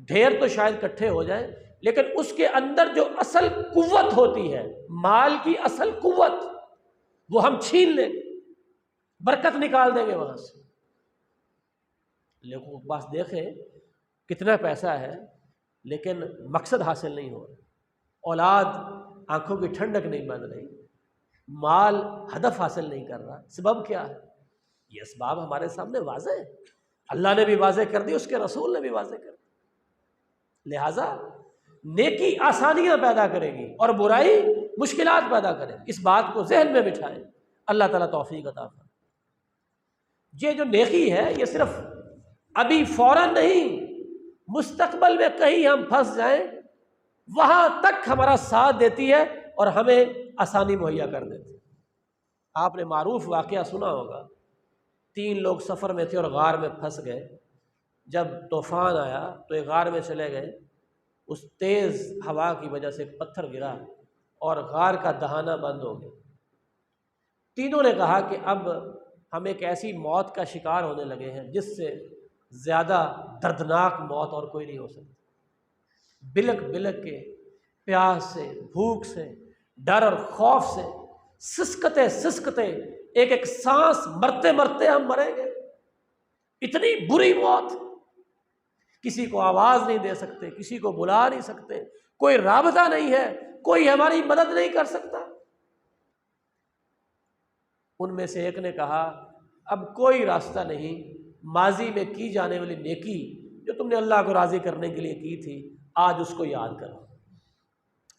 ڈھیر تو شاید اکٹھے ہو جائیں، لیکن اس کے اندر جو اصل قوت ہوتی ہے، مال کی اصل قوت، وہ ہم چھین لیں گے، برکت نکال دیں گے وہاں سے۔ لوگوں کے پاس دیکھیں کتنا پیسہ ہے لیکن مقصد حاصل نہیں ہو رہا، اولاد آنکھوں کی ٹھنڈک نہیں بن رہی، مال ہدف حاصل نہیں کر رہا، سبب کیا ہے؟ یہ اسباب ہمارے سامنے واضح ہے، اللہ نے بھی واضح کر دی، اس کے رسول نے بھی واضح کر دی۔ لہٰذا نیکی آسانیاں پیدا کرے گی اور برائی مشکلات پیدا کرے گی، اس بات کو ذہن میں بٹھائیں۔ اللہ تعالیٰ توفیق عطا فرمائے۔ یہ جو نیکی ہے یہ صرف ابھی فوراً نہیں، مستقبل میں کہیں ہم پھنس جائیں وہاں تک ہمارا ساتھ دیتی ہے اور ہمیں آسانی مہیا کر دیتی ہے۔ آپ نے معروف واقعہ سنا ہوگا، 3 لوگ سفر میں تھے اور غار میں پھنس گئے، جب طوفان آیا تو ایک غار میں چلے گئے، اس تیز ہوا کی وجہ سے پتھر گرا اور غار کا دہانہ بند ہو گیا۔ تینوں نے کہا کہ اب ہم ایک ایسی موت کا شکار ہونے لگے ہیں جس سے زیادہ دردناک موت اور کوئی نہیں ہو سکتی۔ بلک بلک کے، پیاس سے، بھوک سے، ڈر اور خوف سے سسکتے سسکتے ایک ایک سانس مرتے مرتے ہم مریں گے۔ اتنی بری موت، کسی کو آواز نہیں دے سکتے، کسی کو بلا نہیں سکتے، کوئی رابطہ نہیں ہے، کوئی ہماری مدد نہیں کر سکتا۔ ان میں سے ایک نے کہا اب کوئی راستہ نہیں، ماضی میں کی جانے والی نیکی جو تم نے اللہ کو راضی کرنے کے لیے کی تھی آج اس کو یاد کرو،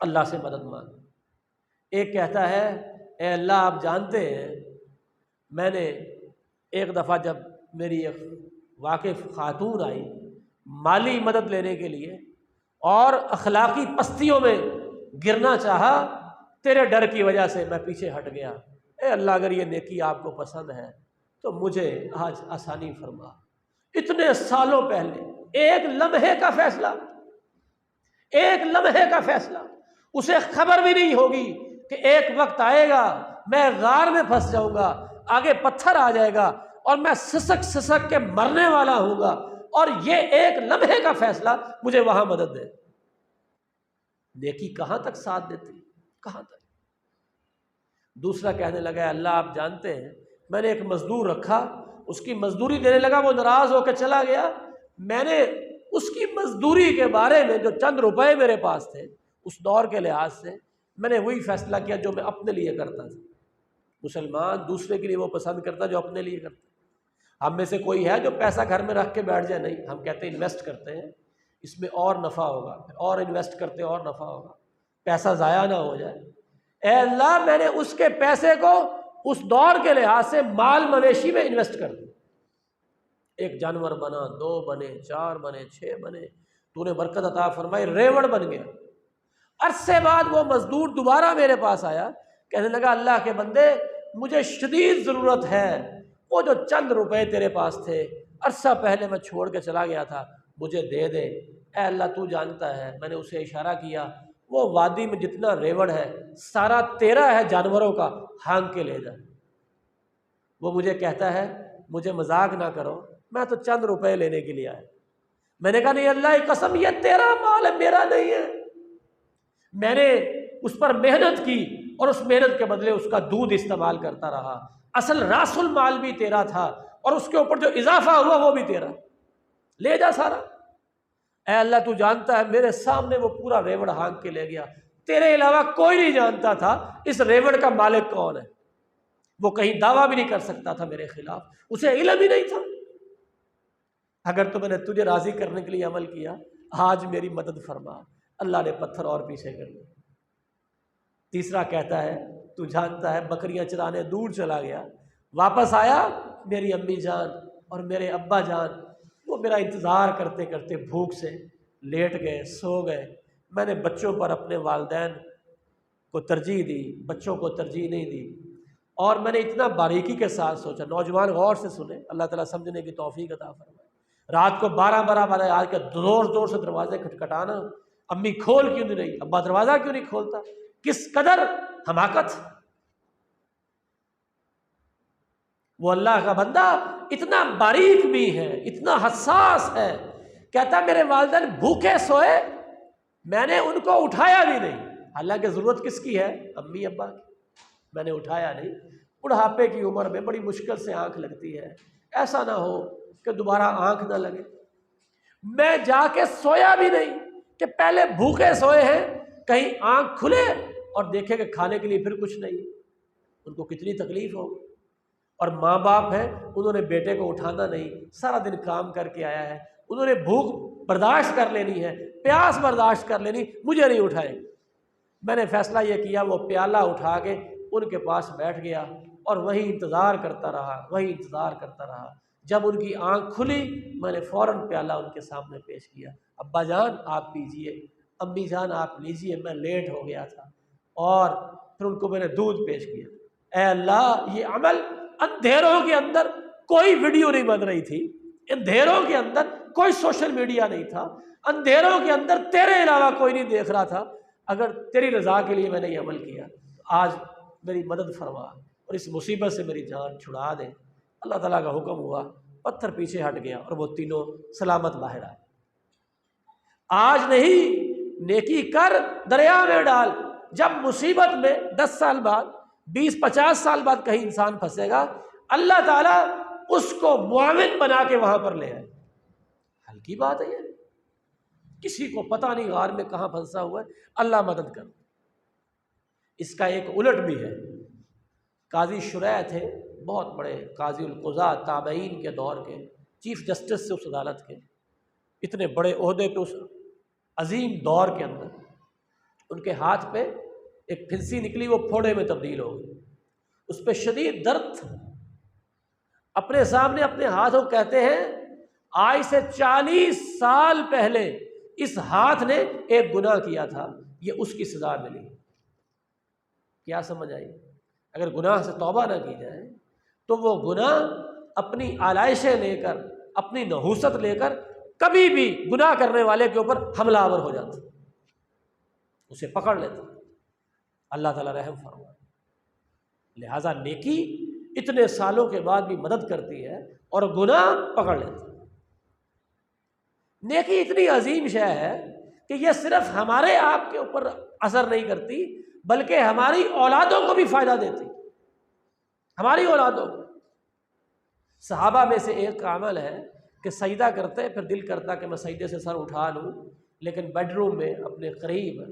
اللہ سے مدد مانگو۔ ایک کہتا ہے اے اللہ آپ جانتے ہیں میں نے ایک دفعہ جب میری ایک واقف خاتون آئی مالی مدد لینے کے لیے اور اخلاقی پستیوں میں گرنا چاہا، تیرے ڈر کی وجہ سے میں پیچھے ہٹ گیا، اے اللہ اگر یہ نیکی آپ کو پسند ہے تو مجھے آج آسانی فرما۔ اتنے سالوں پہلے ایک لمحے کا فیصلہ، ایک لمحے کا فیصلہ، اسے خبر بھی نہیں ہوگی کہ ایک وقت آئے گا میں غار میں پھنس جاؤں گا، آگے پتھر آ جائے گا اور میں سسک سسک کے مرنے والا ہوں گا، اور یہ ایک لمحے کا فیصلہ مجھے وہاں مدد دے۔ نیکی کہاں تک ساتھ دیتی، کہاں تک۔ دوسرا کہنے لگا اللہ آپ جانتے ہیں میں نے ایک مزدور رکھا، اس کی مزدوری دینے لگا، وہ ناراض ہو کے چلا گیا، میں نے اس کی مزدوری کے بارے میں جو چند روپے میرے پاس تھے اس دور کے لحاظ سے میں نے وہی فیصلہ کیا جو میں اپنے لیے کرتا تھا۔ مسلمان دوسرے کے لیے وہ پسند کرتا جو اپنے لیے کرتا۔ ہم میں سے کوئی ہے جو پیسہ گھر میں رکھ کے بیٹھ جائے؟ نہیں، ہم کہتے ہیں انویسٹ کرتے ہیں، اس میں اور نفع ہوگا، پھر اور انویسٹ کرتے اور نفع ہوگا، پیسہ ضائع نہ ہو جائے۔ اے اللہ میں نے اس کے پیسے کو اس دور کے لحاظ سے مال مویشی میں انویسٹ کر دیا، ایک جانور بنا، 2 بنے، 4 بنے، 6 بنے، تو نے برکت عطا فرمائی، ریوڑ بن گیا۔ عرصے بعد وہ مزدور دوبارہ میرے پاس آیا، کہنے لگا اللہ کے بندے مجھے شدید ضرورت ہے، وہ جو چند روپے تیرے پاس تھے عرصہ پہلے میں چھوڑ کے چلا گیا تھا مجھے دے دے۔ اے اللہ تو جانتا ہے، میں نے اسے اشارہ کیا، وہ وادی میں جتنا ریوڑ ہے سارا تیرا ہے، جانوروں کا، ہانگ کے لے جا۔ وہ مجھے کہتا ہے مجھے مذاق نہ کرو، میں تو چند روپے لینے کے لیے آیا۔ میں نے کہا نہیں اللہ کی قسم یہ تیرا مال ہے، میرا نہیں ہے، میں نے اس پر محنت کی اور اس محنت کے بدلے اس کا دودھ استعمال کرتا رہا، اصل راس المال بھی تیرا تھا اور اس کے اوپر جو اضافہ ہوا وہ بھی تیرا، لے جا سارا۔ اے اللہ تو جانتا ہے میرے سامنے وہ پورا ریوڑ ہانک کے لے گیا، تیرے علاوہ کوئی نہیں جانتا تھا اس ریوڑ کا مالک کون ہے، وہ کہیں دعویٰ بھی نہیں کر سکتا تھا میرے خلاف، اسے علم ہی نہیں تھا۔ اگر تو میں نے تجھے راضی کرنے کے لیے عمل کیا، آج میری مدد فرما۔ اللہ نے پتھر اور پیچھے کر دیا۔ تیسرا کہتا ہے تو جانتا ہے بکریاں چرانے دور چلا گیا، واپس آیا، میری امی جان اور میرے ابا جان وہ میرا انتظار کرتے کرتے بھوک سے لیٹ گئے، سو گئے، میں نے بچوں پر اپنے والدین کو ترجیح دی، بچوں کو ترجیح نہیں دی، اور میں نے اتنا باریکی کے ساتھ سوچا۔ نوجوان غور سے سنیں، اللہ تعالیٰ سمجھنے کی توفیق عطا فرمائے۔ رات کو 12 بجے آج کے زور زور سے دروازے کھٹکھٹانا، امی کھول کیوں نہیں رہی، ابا دروازہ کیوں نہیں کھولتا؟ کس قدر حماقت! وہ اللہ کا بندہ اتنا باریک بھی ہے، اتنا حساس ہے، کہتا میرے والدین بھوکے سوئے، میں نے ان کو اٹھایا بھی نہیں، حالانکہ ضرورت کس کی ہے؟ امی ابا کی، میں نے اٹھایا نہیں۔ بڑھاپے کی عمر میں بڑی مشکل سے آنکھ لگتی ہے، ایسا نہ ہو کہ دوبارہ آنکھ نہ لگے، میں جا کے سویا بھی نہیں کہ پہلے بھوکے سوئے ہیں، کہیں آنکھ کھلے اور دیکھے کہ کھانے کے لیے پھر کچھ نہیں، ان کو کتنی تکلیف ہوگی۔ اور ماں باپ ہیں، انہوں نے بیٹے کو اٹھانا نہیں، سارا دن کام کر کے آیا ہے، انہوں نے بھوک برداشت کر لینی ہے، پیاس برداشت کر لینی، مجھے نہیں اٹھائے۔ میں نے فیصلہ یہ کیا، وہ پیالہ اٹھا کے ان کے پاس بیٹھ گیا اور وہیں انتظار کرتا رہا، جب ان کی آنکھ کھلی میں نے فوراً پیالہ ان کے سامنے پیش کیا، ابا جان آپ پیجئے، امی جان آپ لیجئے، میں لیٹ ہو گیا تھا، اور پھر ان کو میں نے دودھ پیش کیا۔ اے اللہ، یہ عمل اندھیروں کے اندر کوئی ویڈیو نہیں بن رہی تھی، اندھیروں کے اندر کوئی سوشل میڈیا نہیں تھا، اندھیروں کے اندر تیرے علاوہ کوئی نہیں دیکھ رہا تھا، اگر تیری رضا کے لیے میں نے یہ عمل کیا، آج میری مدد فرما اور اس مصیبت سے میری جان چھڑا دے۔ اللہ تعالیٰ کا حکم ہوا، پتھر پیچھے ہٹ گیا اور وہ تینوں سلامت باہر آئے۔ آج نہیں، نیکی کر دریا میں ڈال، جب مصیبت میں 10 سال بعد 20-50 سال بعد کہیں انسان پھنسے گا، اللہ تعالیٰ اس کو معاون بنا کے وہاں پر لے آئے۔ ہلکی بات ہے یہ، کسی کو پتہ نہیں غار میں کہاں پھنسا ہوا ہے، اللہ مدد کر۔ اس کا ایک الٹ بھی ہے، قاضی شریح تھے، بہت بڑے قاضی القضاء، تابعین کے دور کے، چیف جسٹس سے اس عدالت کے، اتنے بڑے عہدے پہ اس عظیم دور کے اندر، ان کے ہاتھ پہ ایک پھنسی نکلی، وہ پھوڑے میں تبدیل ہو گئی، اس پہ شدید درد تھا۔ اپنے سامنے اپنے ہاتھوں کہتے ہیں آج سے 40 سال پہلے اس ہاتھ نے ایک گناہ کیا تھا، یہ اس کی سزا ملی۔ کیا سمجھ آئی؟ اگر گناہ سے توبہ نہ کی جائے تو وہ گناہ اپنی آلائشیں لے کر، اپنی نحوست لے کر کبھی بھی گناہ کرنے والے کے اوپر حملہ آور ہو جاتا، اسے پکڑ لیتا۔ اللہ تعالیٰ رحم فرمائے۔ لہٰذا نیکی اتنے سالوں کے بعد بھی مدد کرتی ہے اور گناہ پکڑ لیتا۔ نیکی اتنی عظیم شے ہے کہ یہ صرف ہمارے آپ کے اوپر اثر نہیں کرتی، بلکہ ہماری اولادوں کو بھی فائدہ دیتی، ہماری اولادوں کو۔ صحابہ میں سے ایک کا عمل ہے کہ سجدہ کرتے پھر دل کرتا کہ میں سجدے سے سر اٹھا لوں، لیکن بیڈ روم میں اپنے قریب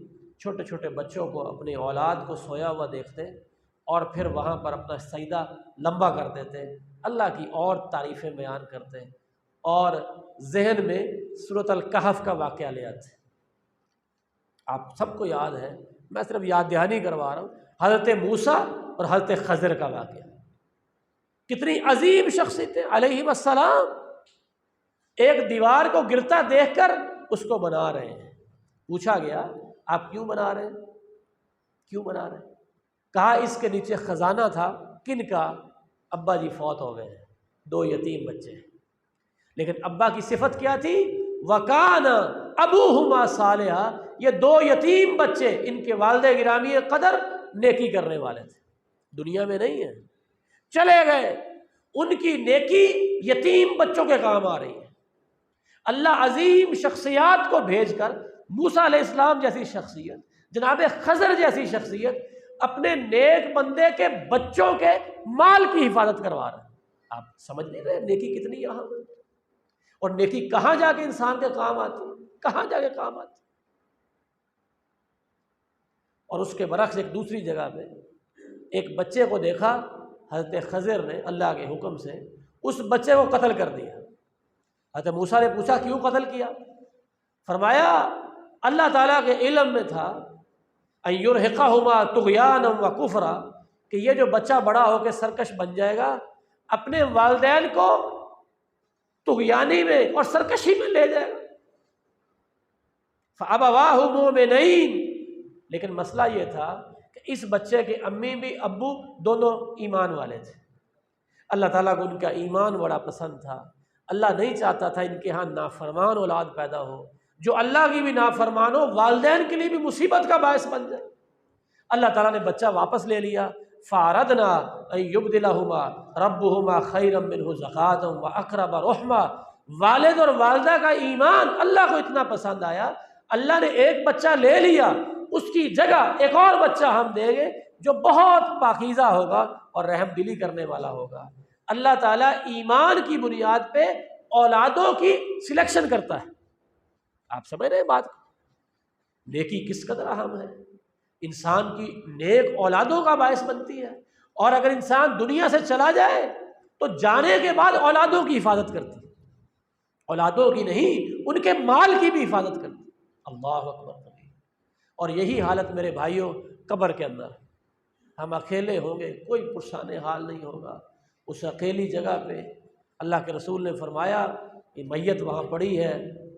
چھوٹے چھوٹے بچوں کو، اپنی اولاد کو سویا ہوا دیکھتے اور پھر وہاں پر اپنا سجدہ لمبا کر دیتے، اللہ کی اور تعریفیں بیان کرتے اور ذہن میں سورۃ الکہف کا واقعہ لے آتے۔ آپ سب کو یاد ہے، میں صرف یاد دہانی کروا رہا ہوں، حضرت موسیٰ اور حضرت خضر کا واقعہ۔ کتنی عظیم شخصیتیں علیہم السلام، ایک دیوار کو گرتا دیکھ کر اس کو بنا رہے ہیں۔ پوچھا گیا آپ کیوں بنا رہے ہیں؟ کیوں بنا رہے ہیں؟ کہا اس کے نیچے خزانہ تھا۔ کن کا؟ ابا جی فوت ہو گئے ہیں، 2 یتیم بچے ہیں، لیکن ابا کی صفت کیا تھی؟ وَكَانَ أَبُوهُمَا صَالِحًا، یہ 2 یتیم بچے ان کے والد گرامی قدر نیکی کرنے والے تھے، دنیا میں نہیں ہیں، چلے گئے، ان کی نیکی یتیم بچوں کے کام آ رہی ہے۔ اللہ عظیم شخصیات کو بھیج کر موسیٰ علیہ السلام جیسی شخصیت، جناب خضر جیسی شخصیت اپنے نیک بندے کے بچوں کے مال کی حفاظت کروا رہے ہیں۔ آپ سمجھ نہیں رہے نیکی کتنی اہم ہے، اور نیکی کہاں جا کے انسان کے کام آتی ہے، کہاں جا کے کام آتی ہے۔ اور اس کے برعکس ایک دوسری جگہ پہ ایک بچے کو دیکھا حضرت خضر نے اللہ کے حکم سے، اس بچے کو قتل کر دیا۔ حضرت موسیٰ نے پوچھا کیوں قتل کیا؟ فرمایا اللہ تعالیٰ کے علم میں تھا ان یرہقہما طغیانا وکفرا، کہ یہ جو بچہ بڑا ہو کے سرکش بن جائے گا، اپنے والدین کو طغیانی میں اور سرکشی میں لے جائے گا۔ فابواہ مؤمنین، لیکن مسئلہ یہ تھا کہ اس بچے کے امی بھی ابو دونوں ایمان والے تھے، اللہ تعالیٰ کو ان کا ایمان بڑا پسند تھا، اللہ نہیں چاہتا تھا ان کے ہاں نافرمان اولاد پیدا ہو، جو اللہ کی بھی نافرمان ہو، والدین کے لیے بھی مصیبت کا باعث بن جائے۔ اللہ تعالیٰ نے بچہ واپس لے لیا، فَأَرَدْنَا أَن يُبْدِلَهُمَا رَبُّهُمَا خَيْرًا مِّنْهُ زَكَاةً وَأَقْرَبَ رُحْمًا۔ والد اور والدہ کا ایمان اللہ کو اتنا پسند آیا، اللہ نے ایک بچہ لے لیا، اس کی جگہ ایک اور بچہ ہم دیں گے جو بہت پاکیزہ ہوگا اور رحم دلی کرنے والا ہوگا۔ اللہ تعالیٰ ایمان کی بنیاد پہ اولادوں کی سلیکشن کرتا ہے۔ آپ سمجھ رہے ہیں بات کو؟ نیکی کس قدر اہم ہے، انسان کی نیک اولادوں کا باعث بنتی ہے، اور اگر انسان دنیا سے چلا جائے تو جانے کے بعد اولادوں کی حفاظت کرتی ہے، اولادوں کی نہیں، ان کے مال کی بھی حفاظت کرتی ہے۔ اللہ اکبر کبیر۔ اور یہی حالت میرے بھائیوں قبر کے اندر، ہم اکیلے ہوں گے، کوئی پرسان حال نہیں ہوگا، اس اکیلی جگہ پہ اللہ کے رسول نے فرمایا کہ میت وہاں پڑی ہے،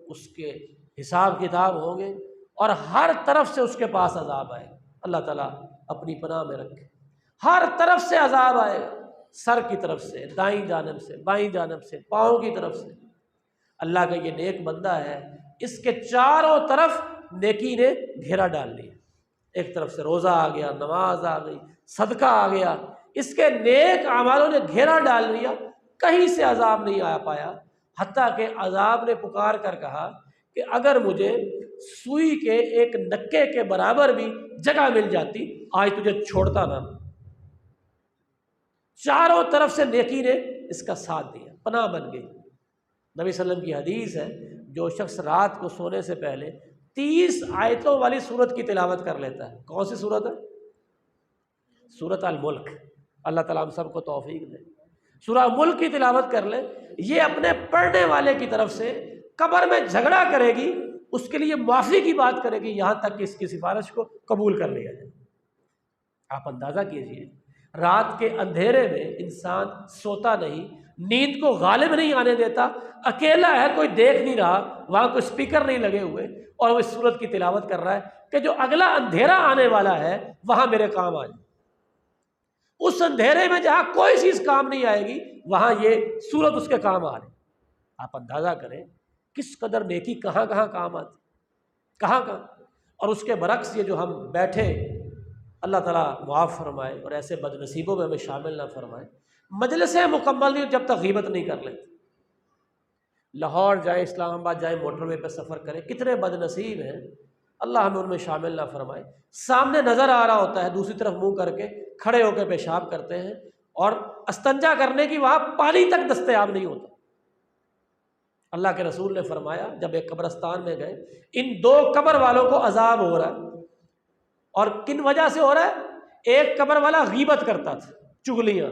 اس کے حساب کتاب ہوں گے، اور ہر طرف سے اس کے پاس عذاب آئے۔ اللہ تعالیٰ اپنی پناہ میں رکھے۔ ہر طرف سے عذاب آئے گا، سر کی طرف سے، دائیں جانب سے، بائیں جانب سے، پاؤں کی طرف سے۔ اللہ کا یہ نیک بندہ ہے، اس کے چاروں طرف نیکی نے گھیرا ڈال لیا، ایک طرف سے روزہ آ گیا، نماز آ گئی، صدقہ آ گیا، اس کے نیک اعمالوں نے گھیرا ڈال لیا، کہیں سے عذاب نہیں آ پایا، حتیٰ کہ عذاب نے پکار کر کہا کہ اگر مجھے سوئی کے ایک نکے کے برابر بھی جگہ مل جاتی آج تجھے چھوڑتا نہ۔ چاروں طرف سے نیکی نے اس کا ساتھ دیا، پناہ بن گئی۔ نبی صلی اللہ علیہ وسلم کی حدیث ہے، جو شخص رات کو سونے سے پہلے 30 آیتوں والی سورت کی تلاوت کر لیتا ہے۔ کون سی سورت ہے؟ سورت الملک۔ اللہ تعالیٰ ہم سب کو توفیق دے، سورہ ملک کی تلاوت کر لے، یہ اپنے پڑھنے والے کی طرف سے قبر میں جھگڑا کرے گی، اس کے لیے معافی کی بات کرے گی، یہاں تک کہ اس کی سفارش کو قبول کر لیا جائے۔ آپ اندازہ کیجئے، رات کے اندھیرے میں انسان سوتا نہیں، نیند کو غالب نہیں آنے دیتا، اکیلا ہے، کوئی دیکھ نہیں رہا، وہاں کوئی سپیکر نہیں لگے ہوئے، اور وہ اس سورت کی تلاوت کر رہا ہے کہ جو اگلا اندھیرا آنے والا ہے وہاں میرے کام آ جائے۔ اس اندھیرے میں جہاں کوئی چیز کام نہیں آئے گی، وہاں یہ سورت اس کے کام آ رہی۔ آپ اندازہ کریں کس قدر نیکی کہاں کہاں کام آتی، کہاں کہاں۔ اور اس کے برعکس یہ جو ہم بیٹھے، اللہ تعالیٰ معاف فرمائے اور ایسے بد نصیبوں میں ہمیں شامل نہ فرمائے، مجلسیں مکمل نہیں جب تک غیبت نہیں کر لیتے۔ لاہور جائیں، اسلام آباد جائیں، موٹر وے پہ سفر کریں، کتنے بد نصیب ہیں، اللہ ہمیں ان میں شامل نہ فرمائے۔ سامنے نظر آ رہا ہوتا ہے، دوسری طرف منہ کر کے کھڑے ہو کے پیشاب کرتے ہیں، اور استنجا کرنے کی وہاں پانی تک دستیاب نہیں ہوتا۔ اللہ کے رسول نے فرمایا جب ایک قبرستان میں گئے، ان 2 قبر والوں کو عذاب ہو رہا ہے، اور کن وجہ سے ہو رہا ہے؟ ایک قبر والا غیبت کرتا تھا، چغلیاں،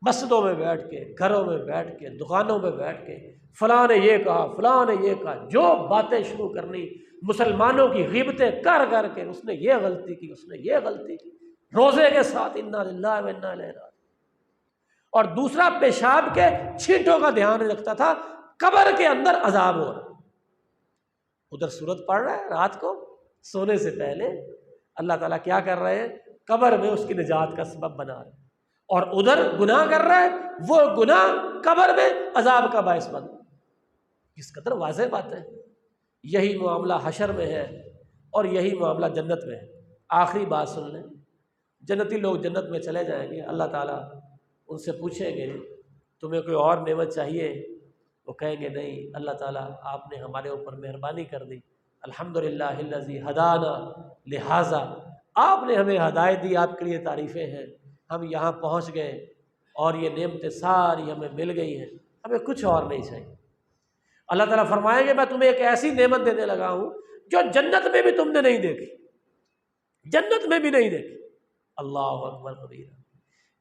مسجدوں میں بیٹھ کے، گھروں میں بیٹھ کے، دکانوں میں بیٹھ کے، فلاں نے یہ کہا، فلاں نے یہ کہا، جو باتیں شروع کرنی، مسلمانوں کی غیبتیں کر کر کے، اس نے یہ غلطی کی، اس نے یہ غلطی کی، روزے کے ساتھ انا للہ و انا الیہ راجعون۔ اور دوسرا پیشاب کے چھینٹوں کا دھیان رکھتا تھا، قبر کے اندر عذاب ہو رہا، ادھر سورت پڑھ رہا ہے رات کو سونے سے پہلے، اللہ تعالیٰ کیا کر رہے ہیں؟ قبر میں اس کی نجات کا سبب بنا رہے ہیں، اور ادھر گناہ کر رہا ہے، وہ گناہ قبر میں عذاب کا باعث بن۔ کس قدر واضح بات ہے۔ یہی معاملہ حشر میں ہے، اور یہی معاملہ جنت میں ہے۔ آخری بات سن لیں، جنتی لوگ جنت میں چلے جائیں گے، اللہ تعالیٰ ان سے پوچھیں گے تمہیں کوئی اور نعمت چاہیے؟ وہ کہیں گے نہیں، اللہ تعالیٰ آپ نے ہمارے اوپر مہربانی کر دی، الحمدللہ الذی ہدانا لہذا، آپ نے ہمیں ہدایت دی، آپ کے لیے تعریفیں ہیں، ہم یہاں پہنچ گئے، اور یہ نعمتیں ساری ہمیں مل گئی ہیں، ہمیں کچھ اور نہیں چاہیے۔ اللہ تعالیٰ فرمائیں گے میں تمہیں ایک ایسی نعمت دینے لگا ہوں جو جنت میں بھی تم نے نہیں دیکھی، جنت میں بھی نہیں دیکھی۔ اللہ اکبر کبیرہ۔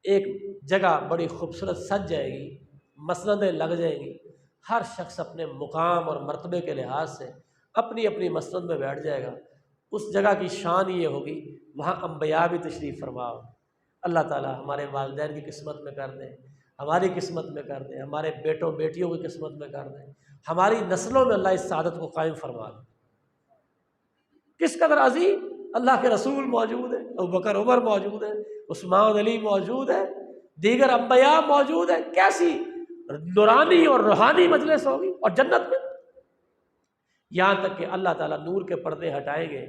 ایک جگہ بڑی خوبصورت سج جائے گی، مسندیں لگ جائیں گی، ہر شخص اپنے مقام اور مرتبے کے لحاظ سے اپنی اپنی مسند میں بیٹھ جائے گا۔ اس جگہ کی شان یہ ہوگی وہاں انبیاء بھی تشریف فرما ہو۔ اللہ تعالیٰ ہمارے والدین کی قسمت میں کر دیں، ہماری قسمت میں کر دیں، ہمارے بیٹوں بیٹیوں کی قسمت میں کر دیں، ہماری نسلوں میں اللہ اس سعادت کو قائم فرما دیں۔ کس قدر عظیم، اللہ کے رسول موجود ہیں، ابوبکر عمر موجود ہیں، عثمان علی موجود ہے، دیگر انبیاء موجود ہیں، کیسی نورانی اور روحانی مجلس ہوگی، اور جنت میں یہاں تک کہ اللہ تعالیٰ نور کے پردے ہٹائیں گے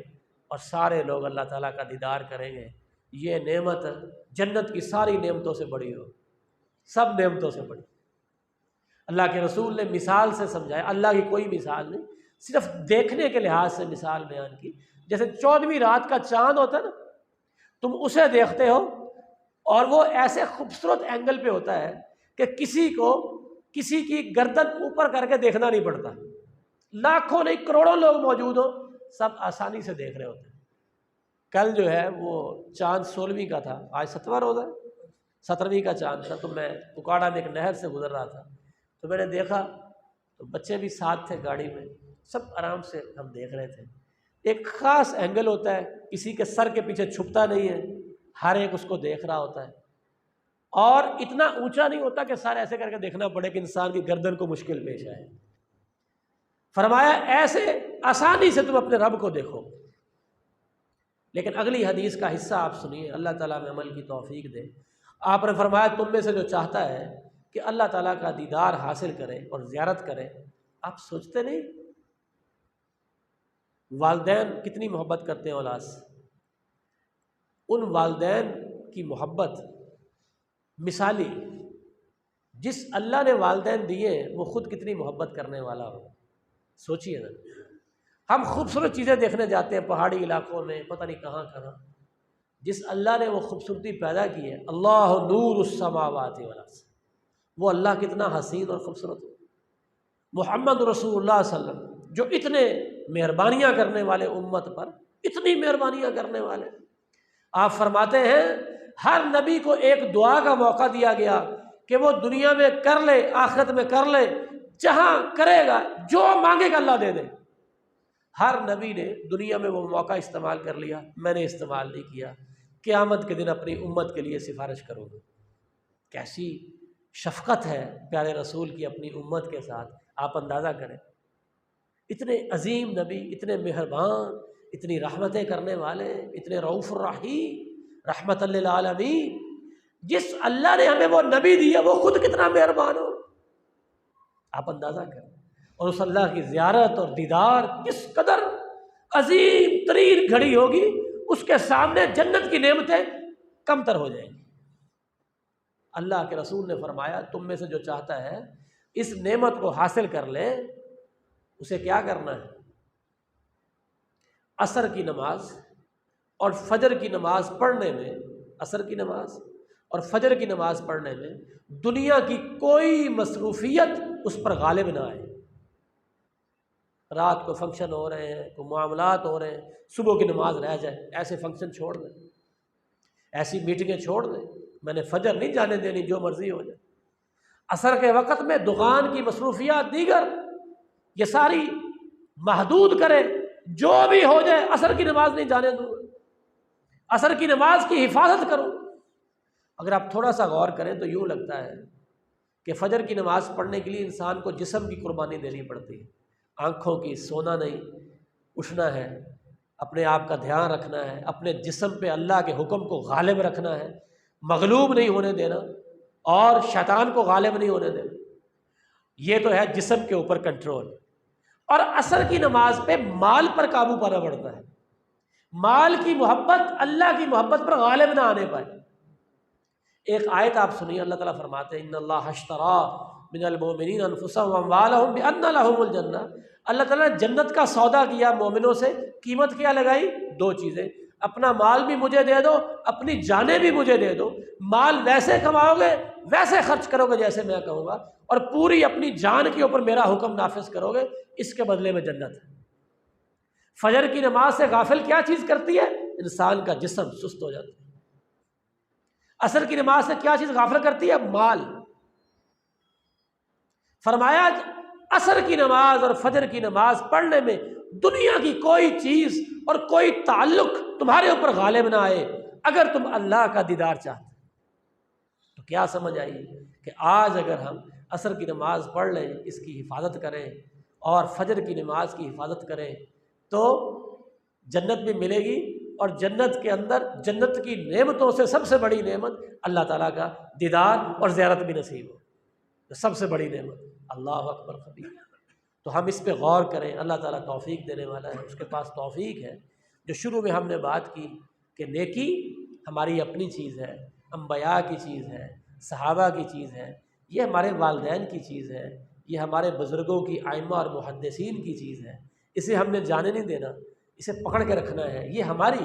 اور سارے لوگ اللہ تعالیٰ کا دیدار کریں گے۔ یہ نعمت جنت کی ساری نعمتوں سے بڑی ہو، سب نعمتوں سے بڑی۔ اللہ کے رسول نے مثال سے سمجھایا، اللہ کی کوئی مثال نہیں، صرف دیکھنے کے لحاظ سے مثال بیان کی۔ جیسے 14ویں رات کا چاند ہوتا ہے نا، تم اسے دیکھتے ہو اور وہ ایسے خوبصورت اینگل پہ ہوتا ہے کہ کسی کو کسی کی گردن اوپر کر کے دیکھنا نہیں پڑتا، لاکھوں نہیں کروڑوں لوگ موجود ہوں، سب آسانی سے دیکھ رہے ہوتے ہیں۔ کل جو ہے وہ چاند 16ویں کا تھا، آج 7واں روزہ ہے، 17ویں کا چاند تھا، تو میں پکاڑا میں ایک نہر سے گزر رہا تھا، تو میں نے دیکھا تو بچے بھی ساتھ تھے گاڑی میں، سب آرام سے ہم دیکھ رہے تھے۔ ایک خاص اینگل ہوتا ہے، کسی کے سر کے پیچھے چھپتا نہیں ہے، ہر ایک اس کو دیکھ رہا ہوتا ہے، اور اتنا اونچا نہیں ہوتا کہ سر ایسے کر کے دیکھنا پڑے کہ انسان کی گردن کو مشکل پیش آئے۔ فرمایا ایسے آسانی سے تم اپنے رب کو دیکھو۔ لیکن اگلی حدیث کا حصہ آپ سنیے، اللہ تعالیٰ میں عمل کی توفیق دے۔ آپ نے فرمایا تم میں سے جو چاہتا ہے کہ اللہ تعالیٰ کا دیدار حاصل کرے اور زیارت کرے، آپ سوچتے نہیں والدین کتنی محبت کرتے ہیں اولاد سے؟ ان والدین کی محبت مثالی، جس اللہ نے والدین دیے وہ خود کتنی محبت کرنے والا ہو۔ سوچیے نا، ہم خوبصورت چیزیں دیکھنے جاتے ہیں پہاڑی علاقوں میں، پتہ نہیں کہاں کہاں، جس اللہ نے وہ خوبصورتی پیدا کی ہے، اللہ نور السماوات والارض، وہ اللہ کتنا حسین اور خوبصورت ہے۔ محمد رسول اللہ صلی اللہ علیہ وسلم جو اتنے مہربانیاں کرنے والے، امت پر اتنی مہربانیاں کرنے والے، آپ فرماتے ہیں ہر نبی کو ایک دعا کا موقع دیا گیا کہ وہ دنیا میں کر لے، آخرت میں کر لے، جہاں کرے گا جو مانگے گا اللہ دے دے۔ ہر نبی نے دنیا میں وہ موقع استعمال کر لیا، میں نے استعمال نہیں کیا، قیامت کے دن اپنی امت کے لیے سفارش کروں گا۔ کیسی شفقت ہے پیارے رسول کی اپنی امت کے ساتھ، آپ اندازہ کریں۔ اتنے عظیم نبی، اتنے مہربان، اتنی رحمتیں کرنے والے، اتنے رؤوف الرحیم، رحمت للعالمین، جس اللہ نے ہمیں وہ نبی دیا وہ خود کتنا مہربان ہو، آپ اندازہ کریں۔ اور اس اللہ کی زیارت اور دیدار کس قدر عظیم ترین گھڑی ہوگی، اس کے سامنے جنت کی نعمتیں کم تر ہو جائیں گی۔ اللہ کے رسول نے فرمایا تم میں سے جو چاہتا ہے اس نعمت کو حاصل کر لے، اسے کیا کرنا ہے؟ عصر کی نماز اور فجر کی نماز پڑھنے میں، عصر کی نماز اور فجر کی نماز پڑھنے میں دنیا کی کوئی مصروفیت اس پر غالب نہ آئے۔ رات کو فنکشن ہو رہے ہیں، کوئی معاملات ہو رہے ہیں، صبح کی نماز رہ جائے، ایسے فنکشن چھوڑ دیں، ایسی میٹنگیں چھوڑ دیں، میں نے فجر نہیں جانے دینی، جو مرضی ہو جائے۔ عصر کے وقت میں دکان کی مصروفیات دیگر یہ ساری محدود کرے، جو بھی ہو جائے عصر کی نماز نہیں جانے دوں، عصر کی نماز کی حفاظت کروں۔ اگر آپ تھوڑا سا غور کریں تو یوں لگتا ہے کہ فجر کی نماز پڑھنے کے لیے انسان کو جسم کی قربانی دینی پڑتی ہے، آنکھوں کی، سونا نہیں، اٹھنا ہے، اپنے آپ کا دھیان رکھنا ہے، اپنے جسم پہ اللہ کے حکم کو غالب رکھنا ہے، مغلوب نہیں ہونے دینا اور شیطان کو غالب نہیں ہونے دینا۔ یہ تو ہے جسم کے اوپر کنٹرول۔ اور عصر کی نماز پہ مال پر قابو پانا پڑتا ہے، مال کی محبت اللہ کی محبت پر غالب نہ آنے پائے۔ ایک آیت آپ سنیے، اللہ تعالیٰ فرماتے ہیں ان اللہ اشتری من المؤمنین انفسهم واموالهم بان لهم الجنہ، اللہ تعالیٰ نے جنت کا سودا کیا مومنوں سے، قیمت کیا لگائی؟ دو چیزیں، اپنا مال بھی مجھے دے دو، اپنی جانیں بھی مجھے دے دو، مال ویسے کماؤ گے ویسے خرچ کرو گے جیسے میں کہوں گا، اور پوری اپنی جان کے اوپر میرا حکم نافذ کرو گے، اس کے بدلے میں جنت ہے۔ فجر کی نماز سے غافل کیا چیز کرتی ہے؟ انسان کا جسم سست ہو جاتا ہے۔ عصر کی نماز سے کیا چیز غافل کرتی ہے؟ مال۔ فرمایا عصر کی نماز اور فجر کی نماز پڑھنے میں دنیا کی کوئی چیز اور کوئی تعلق تمہارے اوپر غالب نہ آئے، اگر تم اللہ کا دیدار چاہتے۔ تو کیا سمجھ آئی کہ آج اگر ہم عصر کی نماز پڑھ لیں، اس کی حفاظت کریں اور فجر کی نماز کی حفاظت کریں تو جنت بھی ملے گی، اور جنت کے اندر جنت کی نعمتوں سے سب سے بڑی نعمت اللہ تعالیٰ کا دیدار اور زیارت بھی نصیب ہو، سب سے بڑی نعمت۔ اللہ اکبر کبیر۔ تو ہم اس پہ غور کریں۔ اللہ تعالیٰ توفیق دینے والا ہے، اس کے پاس توفیق ہے۔ جو شروع میں ہم نے بات کی کہ نیکی ہماری اپنی چیز ہے، انبیاء کی چیز ہے، صحابہ کی چیز ہے، یہ ہمارے والدین کی چیز ہے، یہ ہمارے بزرگوں کی ائمہ اور محدثین کی چیز ہے، اسے ہم نے جانے نہیں دینا، اسے پکڑ کے رکھنا ہے۔ یہ ہماری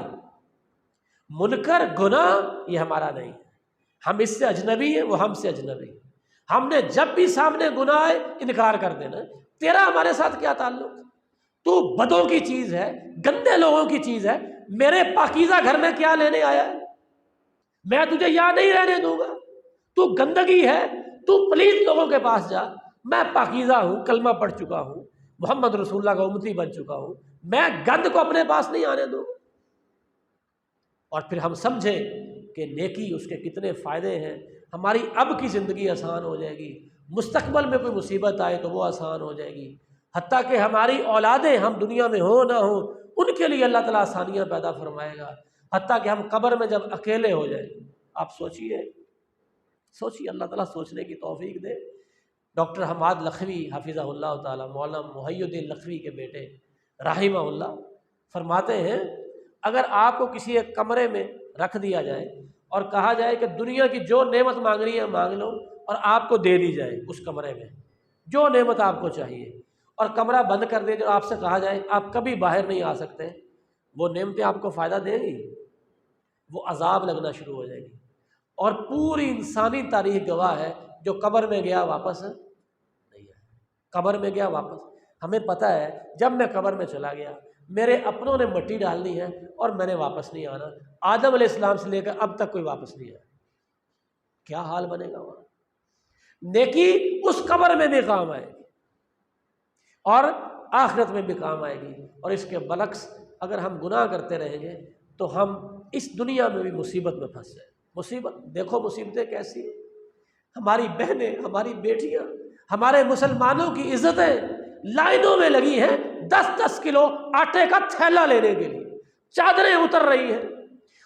منکر گناہ یہ ہمارا نہیں ہے، ہم اس سے اجنبی ہیں، وہ ہم سے اجنبی ہیں۔ ہم نے جب بھی سامنے گناہ ہے انکار کر دینا، تیرا ہمارے ساتھ کیا تعلق؟ تو بدوں کی چیز ہے، گندے لوگوں کی چیز ہے، میرے پاکیزہ گھر میں کیا لینے آیا ہے؟ میں تجھے یہاں نہیں رہنے دوں گا، تو گندگی ہے، تو پلیز لوگوں کے پاس جا، میں پاکیزہ ہوں، کلمہ پڑھ چکا ہوں، محمد رسول اللہ کا امتی بن چکا ہوں، میں گند کو اپنے پاس نہیں آنے دوں۔ اور پھر ہم سمجھیں کہ نیکی اس کے کتنے فائدے ہیں، ہماری اب کی زندگی آسان ہو جائے گی، مستقبل میں کوئی مصیبت آئے تو وہ آسان ہو جائے گی، حتیٰ کہ ہماری اولادیں ہم دنیا میں ہوں نہ ہوں ان کے لیے اللہ تعالیٰ آسانیاں پیدا فرمائے گا، حتیٰ کہ ہم قبر میں جب اکیلے ہو جائیں۔ آپ سوچئے، اللہ تعالیٰ سوچنے کی توفیق دے۔ ڈاکٹر حماد لکھوی حفظہ اللہ تعالیٰ، مولانا محی الدین لکھوی کے بیٹے رحمہ اللہ، فرماتے ہیں اگر آپ کو کسی ایک کمرے میں رکھ دیا جائے اور کہا جائے کہ دنیا کی جو نعمت مانگنی ہے مانگ لو، اور آپ کو دے دی جائے اس کمرے میں جو نعمت آپ کو چاہیے، اور کمرہ بند کر دے جو آپ سے کہا جائے آپ کبھی باہر نہیں آ سکتے، وہ نعمتیں آپ کو فائدہ دیں گی؟ وہ عذاب لگنا شروع ہو جائے گی۔ اور پوری انسانی تاریخ گواہ ہے، جو قبر میں گیا واپس نہیں آیا، قبر میں گیا واپس۔ ہمیں پتہ ہے جب میں قبر میں چلا گیا میرے اپنوں نے مٹی ڈال دی ہے اور میں نے واپس نہیں آنا، آدم علیہ السلام سے لے کر اب تک کوئی واپس نہیں آیا، کیا حال بنے گا وہاں؟ نیکی اس قبر میں بھی کام آئے گی اور آخرت میں بھی کام آئے گی، اور اس کے برعکس اگر ہم گناہ کرتے رہیں گے تو ہم اس دنیا میں بھی مصیبت میں پھنس جائیں۔ مصیبت دیکھو، مصیبتیں کیسی ہیں، ہماری بہنیں، ہماری بیٹیاں، ہمارے مسلمانوں کی عزتیں لائنوں میں لگی ہیں 10-10 کلو آٹے کا تھیلا لینے کے لیے، چادریں اتر رہی ہیں،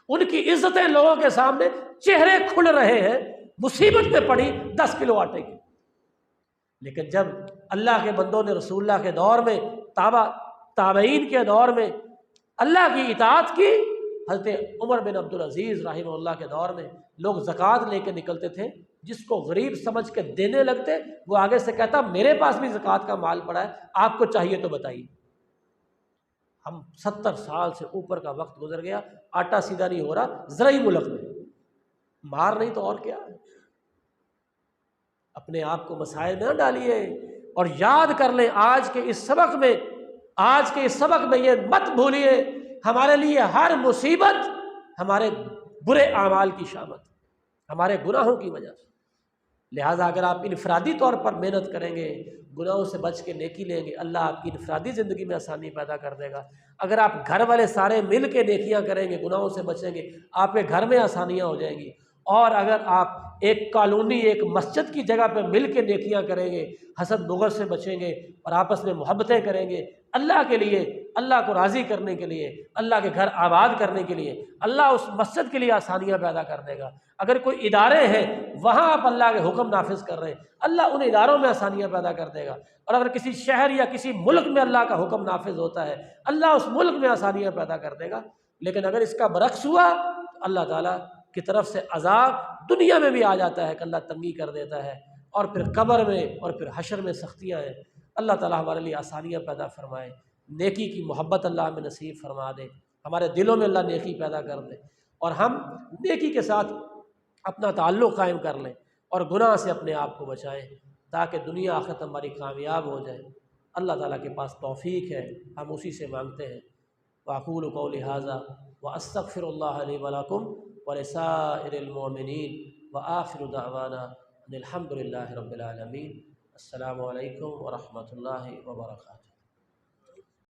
ان کی عزتیں لوگوں کے سامنے، چہرے کھل رہے ہیں، مصیبت میں پڑی 10 کلو آٹے کی۔ لیکن جب اللہ کے بندوں نے رسول اللہ کے دور میں، تابعین کے دور میں اللہ کی اطاعت کی، حضرت عمر بن عبدالعزیز رحمہ اللہ کے دور میں لوگ زکوٰۃ لے کے نکلتے تھے، جس کو غریب سمجھ کے دینے لگتے وہ آگے سے کہتا میرے پاس بھی زکوٰۃ کا مال پڑا ہے، آپ کو چاہیے تو بتائیے۔ ہم 70 سال سے اوپر کا وقت گزر گیا، آٹا سیدھا نہیں ہو رہا زرعی ملک میں، مار نہیں تو اور کیا ہے۔ اپنے آپ کو مسائل میں نہ ڈالیے، اور یاد کر لیں آج کے اس سبق میں یہ مت بھولیے، ہمارے لیے ہر مصیبت ہمارے برے اعمال کی شامت، ہمارے گناہوں کی وجہ سے۔ لہٰذا اگر آپ انفرادی طور پر محنت کریں گے، گناہوں سے بچ کے نیکی لیں گے، اللہ آپ کی انفرادی زندگی میں آسانی پیدا کر دے گا۔ اگر آپ گھر والے سارے مل کے نیکیاں کریں گے، گناہوں سے بچیں گے، آپ کے گھر میں آسانیاں ہو جائیں گی۔ اور اگر آپ ایک کالونی، ایک مسجد کی جگہ پہ مل کے نیکیاں کریں گے، حسد بغض سے بچیں گے اور آپس میں محبتیں کریں گے، اللہ کے لیے، اللہ کو راضی کرنے کے لیے، اللہ کے گھر آباد کرنے کے لیے، اللہ اس مسجد کے لیے آسانیاں پیدا کر دے گا۔ اگر کوئی ادارے ہیں وہاں آپ اللہ کے حکم نافذ کر رہے ہیں، اللہ ان اداروں میں آسانیاں پیدا کر دے گا۔ اور اگر کسی شہر یا کسی ملک میں اللہ کا حکم نافذ ہوتا ہے، اللہ اس ملک میں آسانیاں پیدا کر دے گا۔ لیکن اگر اس کا برعکس ہوا تو اللہ تعالیٰ کی طرف سے عذاب دنیا میں بھی آ جاتا ہے کہ اللہ تنگی کر دیتا ہے، اور پھر قبر میں اور پھر حشر میں سختیاں ہیں۔ اللہ تعالیٰ ہمارے لیے آسانیاں پیدا فرمائے، نیکی کی محبت اللہ ہمیں نصیب فرما دے، ہمارے دلوں میں اللہ نیکی پیدا کر دے، اور ہم نیکی کے ساتھ اپنا تعلق قائم کر لیں اور گناہ سے اپنے آپ کو بچائیں، تاکہ دنیا آخرت ہماری کامیاب ہو جائے۔ اللہ تعالیٰ کے پاس توفیق ہے، ہم اسی سے مانگتے ہیں۔ وأقول قولي هذا وأستغفر الله لي ولكم ولسائر المؤمنين وآخر دعوانا أن الحمد لله رب العالمين۔ السلام علیکم ورحمۃ اللہ وبرکاتہ۔